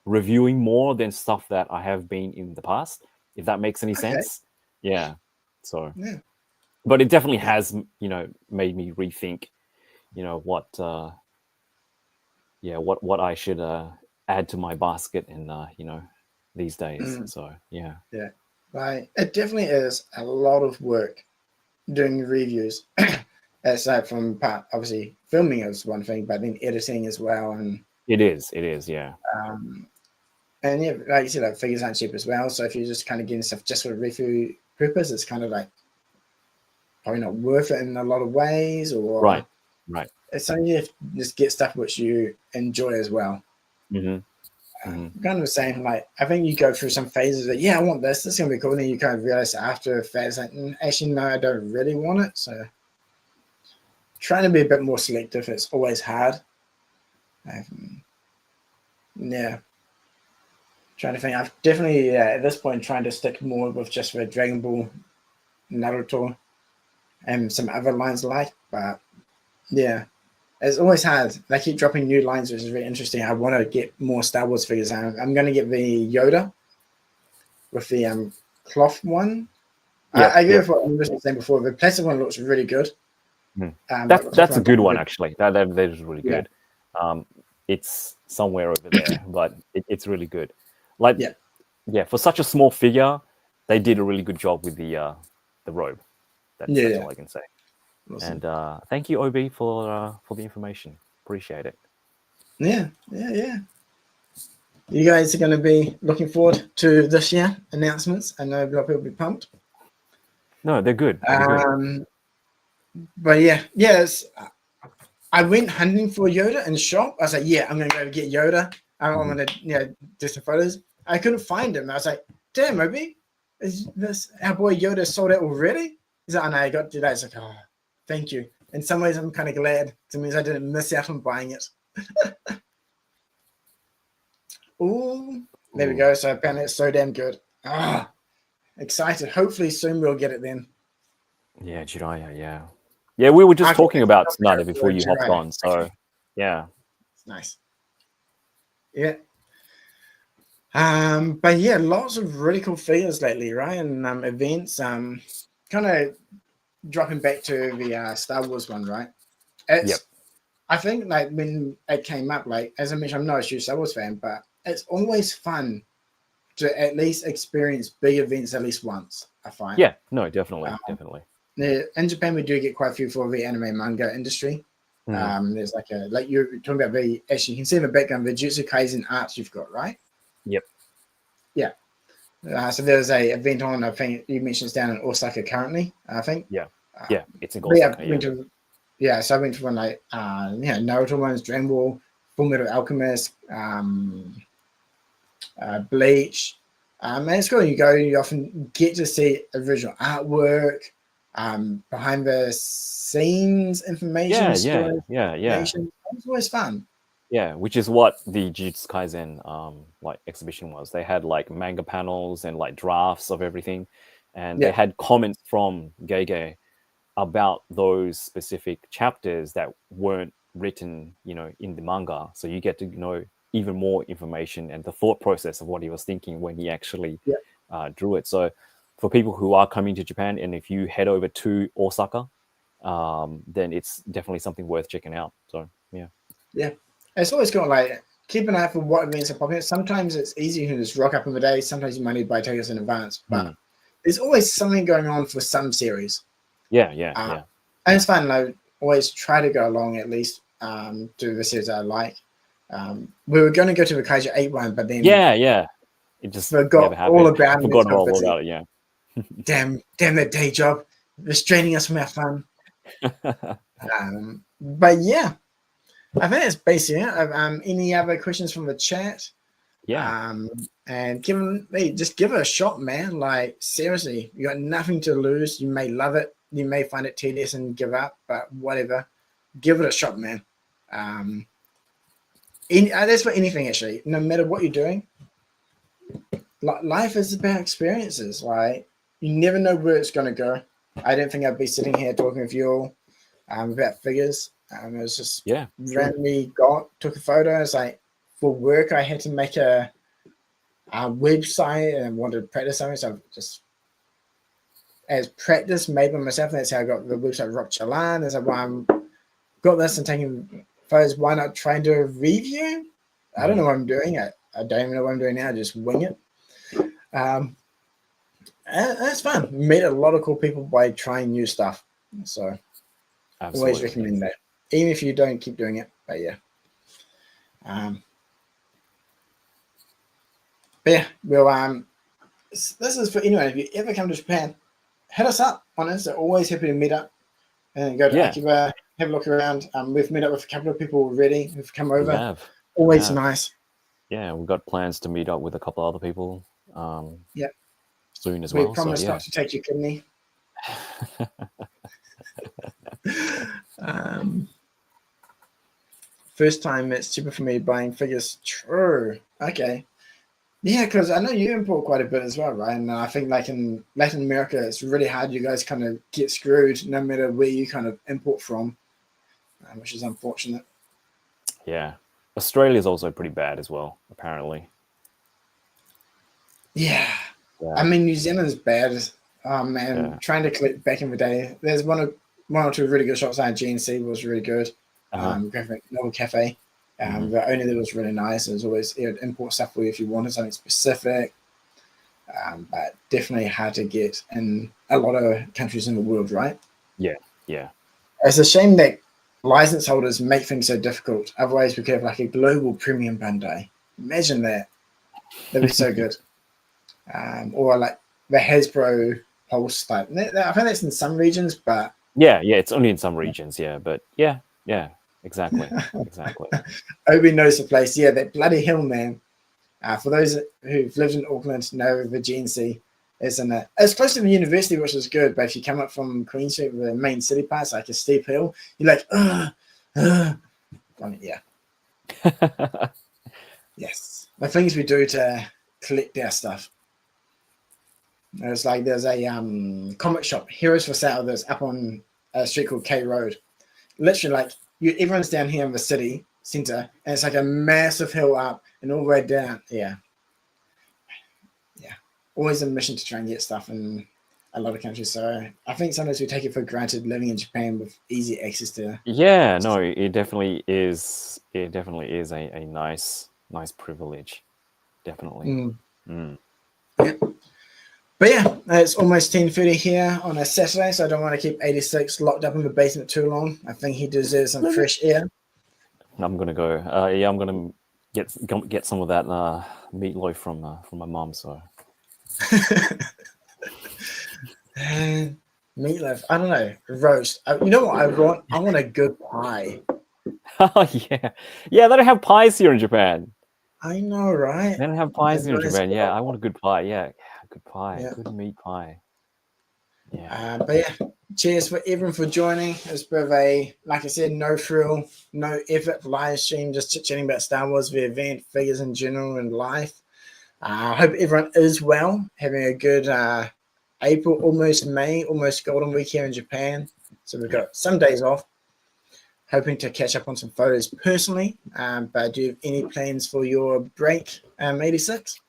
reviewing more than stuff that I have been in the past, if that makes any sense. Yeah. So but it definitely has made me rethink what I should add to my basket in these days. So yeah. Like it definitely is a lot of work doing reviews. Aside from part, obviously filming is one thing, but then editing as well, and it is, yeah. And yeah, like you said, like figures aren't cheap as well. So if you're just kind of getting stuff just for review purpose, it's kind of like probably not worth it in a lot of ways. Or Right. It's something you have to just get stuff which you enjoy as well. Kind of the same. Like I think you go through some phases that I want this. This is gonna be cool. And then you kind of realize after a phase, like actually no, I don't really want it. So trying to be a bit more selective. It's always hard. Trying to think. I've definitely at this point trying to stick more with just the Dragon Ball, Naruto, and some other lines like. But yeah, it's always hard. They keep dropping new lines, which is very interesting. I want to get more Star Wars figures. I'm going to get the Yoda with the cloth one. I agree with what you were saying before. The plastic one looks really good. That's a good one, actually. That is really good. It's somewhere over there, but it's really good. Like, for such a small figure, they did a really good job with the robe. That's all I can say. Awesome. And thank you, OB, for the information. Appreciate it. Yeah. You guys are going to be looking forward to this year announcements. I know a lot of people will be pumped. No, they're good. But yes. I went hunting for Yoda in the shop. I was like, I'm going to go get Yoda. I'm going to do some photos. I couldn't find him. I was like, damn, Obi, is this our boy Yoda sold out already? He's like, oh, no, I got to that. It's like, oh, thank you. In some ways, I'm kind of glad. It means I didn't miss out on buying it. Ooh, there we go. So apparently it's so damn good. Excited. Hopefully soon we'll get it then. Yeah, Jiraiya, yeah. Yeah, we were just talking about Tsunade before you hopped on. So, yeah. It's nice. Yeah. But yeah, lots of really cool figures lately, right? And events. Kind of dropping back to the Star Wars one, right? I think like when it came up, like as I mentioned, I'm not a huge Star Wars fan, but it's always fun to at least experience big events at least once. I find. Yeah. No, definitely. In Japan, we do get quite a few for the anime manga industry. There's like you're talking about actually you can see in the background the Jujutsu Kaisen arts you've got, right? Yep. Yeah. So there's a event on. I think you mentioned it's down in Osaka currently. I think. Yeah, Uh, yeah, it's in but yeah, Osaka. Yeah, so I went to one like Naruto ones, Dragon Ball, Full Metal Alchemist, Bleach. And it's cool. You go, you often get to see original artwork, behind the scenes information, story yeah. information. It's always fun. Yeah, which is what the Jujutsu Kaisen like exhibition was. They had like manga panels and like drafts of everything, and they Yeah, had comments from Gege about those specific chapters that weren't written, in the manga. So you get to know even more information and the thought process of what he was thinking when he actually yeah, drew it. So for people who are coming to Japan, and if you head over to Osaka, then it's definitely something worth checking out. So yeah. yeah. It's always cool. Like keep an eye for what events are popping up. Sometimes it's easy to just rock up on the day. Sometimes you might need to buy tickets in advance, but there's always something going on for some series. Yeah. And it's fun. I always try to go along at least to the series I like. We were going to go to the Kaiju 8 one, but then Yeah. It just never forgot all happened. about it. Forgotten all about it. Yeah. Damn that day job restraining us from our fun. But yeah, I think that's basically it. Any other questions from the chat? Yeah. And just give it a shot, man. Like seriously, you got nothing to lose. You may love it, you may find it tedious and give up, but whatever, give it a shot, man. That's for anything actually. No matter what you're doing, life is about experiences. Right? You never know where it's gonna go. I don't think I'd be sitting here talking with you all about figures. It was just randomly took a photo. It's like for work, I had to make a website and wanted to practice something. So just as practice made by myself. And that's how I got the website Rockchala. And that's how I'm got this and taking photos. Why not try and do a review? I don't know what I'm doing. I don't even know what I'm doing now. I just wing it. That's fun. Meet a lot of cool people by trying new stuff. So Absolutely. Always recommend that. Even if you don't keep doing it. But yeah. Well, this is for anyone. If you ever come to Japan, hit us up on Insta. Always happy to meet up and go to Akiba, have a look around. We've met up with a couple of people already who've come over. Always nice. Yeah, we've got plans to meet up with a couple of other people soon as well. We promise not to take your kidney. First time it's cheaper for me buying figures. True. Okay. Yeah, because I know you import quite a bit as well, right? And I think like in Latin America, it's really hard. You guys kind of get screwed no matter where you kind of import from, which is unfortunate. Yeah. Australia is also pretty bad as well, apparently. Yeah. I mean, New Zealand's bad. Oh, man. Trying to collect back in the day. There's one or two really good shops on GNC was really good. Graphic Novel Cafe. The owner there was really nice. It was always import stuff for you if you wanted something specific. But definitely hard to get in a lot of countries in the world, right? Yeah. It's a shame that license holders make things so difficult. Otherwise, we could have like a global premium Bandai. Imagine that. That'd be so good. Or like the Hasbro Pulse. Like, I think that's in some regions, but yeah, it's only in some regions. Yeah, but yeah, exactly. Obi knows the place. Yeah, that bloody hill, man. For those who've lived in Auckland, know the GNC is in it. It's close to the university, which is good. But if you come up from Queen Street, the main city parts, like a steep hill, you're like, yeah. Yes, the things we do to collect our stuff. It's like there's a comic shop, Heroes for Sale, that's up on a street called K Road. Literally, like everyone's down here in the city center, and it's like a massive hill up and all the way down. Yeah. Always a mission to try and get stuff in a lot of countries. So I think sometimes we take it for granted living in Japan with easy access to. Yeah, no, it definitely is. It definitely is a nice privilege. Definitely. Yeah. But yeah, it's almost 10:30 here on a Saturday, so I don't want to keep 86 locked up in the basement too long. I think he deserves some fresh air. I'm gonna go. I'm gonna get some of that meatloaf from my mom. So Meatloaf. I don't know. Roast. You know what I want? I want a good pie. Oh yeah, yeah. They don't have pies here in Japan. I know, right? They don't have pies here in Everyone's Japan. Yeah, got- I want a good pie. Yeah, good pie. Yeah. Good meat pie. Yeah. But yeah, cheers for everyone for joining. It's a bit of a, like I said, no frill, no effort live stream, just chit-chatting about Star Wars, the event, figures in general, and life. I hope everyone is well, having a good April, almost May, almost Golden Week here in Japan. So we've got some days off. Hoping to catch up on some photos personally. But do you have any plans for your break, 86?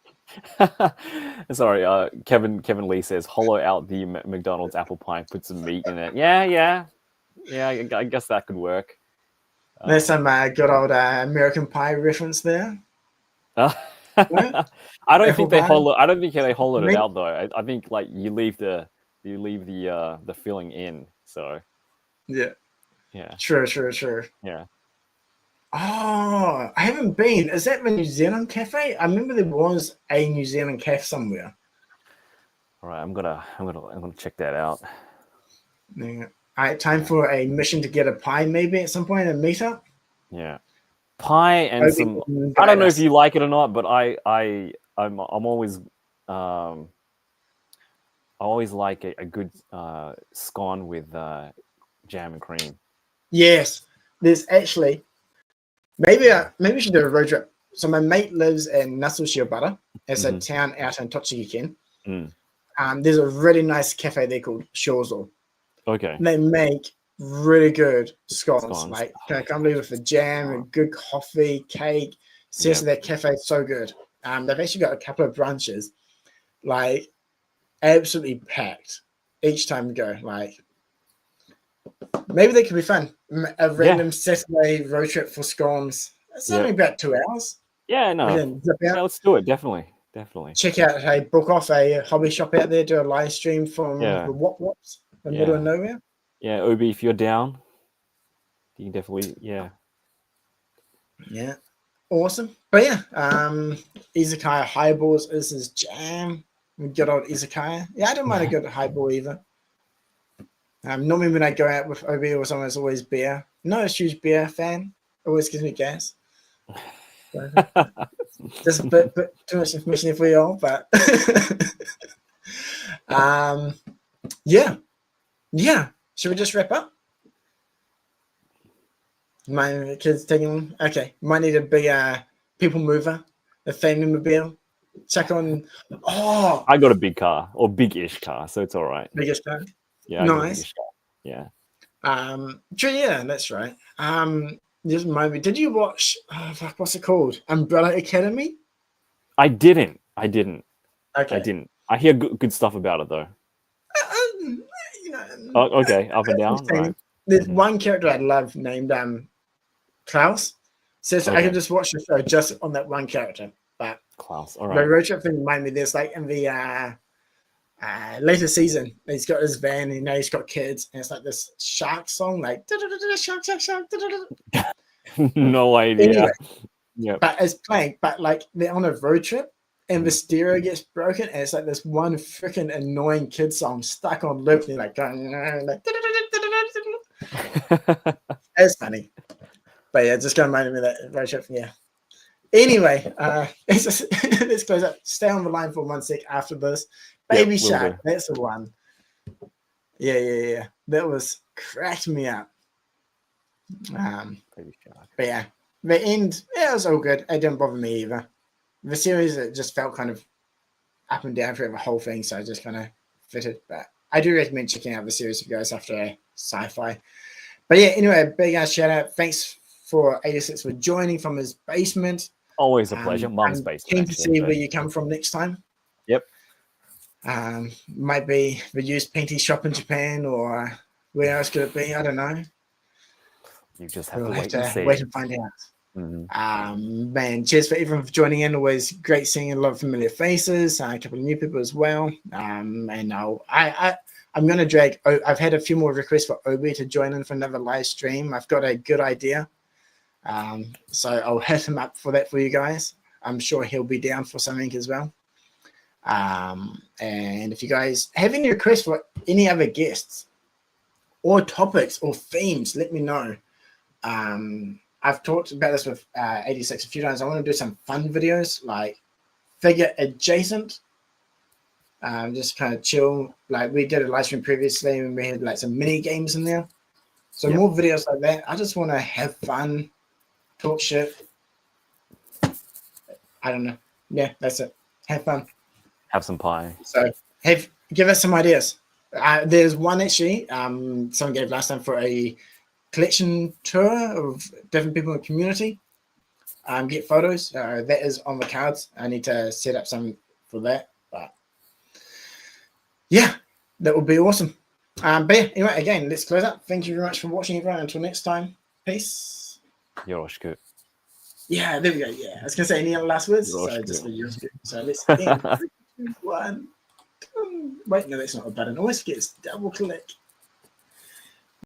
Sorry, Kevin Lee says, hollow out the McDonald's apple pie, put some meat in it. Yeah. I guess that could work. There's some good old American Pie reference there. I don't Apple think they pie? hollow. I don't think they hollowed it Meat? out though. I think like you leave the filling in. So Yeah. yeah, Sure. yeah. Oh, I haven't been. Is that the New Zealand cafe? I remember there was a New Zealand cafe somewhere. All right, I'm gonna check that out. Yeah. All right, time for a mission to get a pie, maybe at some point, a meetup. Yeah, pie and Obi some. can I don't know guide if us. you like it or not, but I'm always I always like a good scone with jam and cream. Yes, there's actually maybe we should do a road trip. So my mate lives in Nassau Butter. It's a town out in Tochigi-ken. There's a really nice cafe there called Shozo. Okay. They make really good scones. Like I can't believe it, for jam and good coffee, cake. Seriously, that cafe is so good. They've actually got a couple of branches, like absolutely packed each time we go. Like maybe they could be fun. A random Saturday road trip for scones. It's only about 2 hours. Yeah, no. We can zip out, let's do it. Definitely. check out, hey, book off a hobby shop out there, do a live stream from the Wops, the middle of nowhere. Yeah, Obi, if you're down, you can definitely, Yeah, awesome. But yeah, izakaya highballs is his jam. Good old izakaya. Yeah, I don't mind a good highball either. Normally when I go out with Obi or someone, it's always beer. Not a huge beer fan. Always gives me gas. Just a bit too much information for you all, but yeah. Should we just wrap up? My kids taking okay. Might need a big people mover, a family mobile. Check on. Oh, I got a big car or big-ish car, so it's all right. Biggest car. Yeah, nice. I got a big-ish car. Yeah. True. Yeah, that's right. Just remind me. Did you watch? What's it called? Umbrella Academy. I didn't. Okay. I didn't. I hear good stuff about it though. Okay, up and down. Right. There's one character I love named Klaus. So I can just watch the show just on that one character. But Klaus. All right. the road trip thing reminded me. There's like in the later season, he's got his van. And he's got kids, and it's like this shark song, like shark. No idea. Anyway, yeah. But it's playing. But like they're on a road trip, and the stereo gets broken, and it's like this one freaking annoying kid song stuck on loop. And like going like. It's funny, but yeah, just kind of reminded me of that road trip. Yeah. Anyway, let's close up. Stay on the line for 1 sec after this. Baby Shark, that's the one. Yeah. That was cracked me up. Baby Shark. But yeah, the end, it was all good. It didn't bother me either. The series, it just felt kind of up and down throughout the whole thing, so I just kind of fitted. But I do recommend checking out the series if you guys after a sci-fi. But yeah, anyway, a big ass shout out. Thanks for 86 for joining from his basement. Always a pleasure. Mum's basement. Keen to see where you come from next time. Yep. Might be the used painting shop in Japan, or where else could it be? I don't know. You just have We'll to wait and find out. Man, cheers for everyone for joining in. Always great seeing a lot of familiar faces, a couple of new people as well. And I'm going to drag. I've had a few more requests for Obi to join in for another live stream. I've got a good idea. So I'll hit him up for that for you guys. I'm sure he'll be down for something as well. And if you guys have any requests for any other guests or topics or themes, let me know. I've talked about this with 86 a few times. I want to do some fun videos, like figure adjacent. Just kind of chill. Like we did a live stream previously and we had like some mini games in there. So Yep. more videos like that. I just want to have fun, talk shit. I don't know. Yeah, that's it. Have fun. Have some pie. So give us some ideas. There's one actually. Someone gave last time for a collection tour of different people in the community. Get photos. That is on the cards. I need to set up some for that. But yeah, that would be awesome. But yeah, anyway, again, let's close up. Thank you very much for watching, everyone. Until next time, peace. Yoroshiku. Yeah, there we go. Yeah, I was gonna say any other last words. So just so let's end. 3, 2, 1. Wait, no, that's not a button. Always forget it's double click.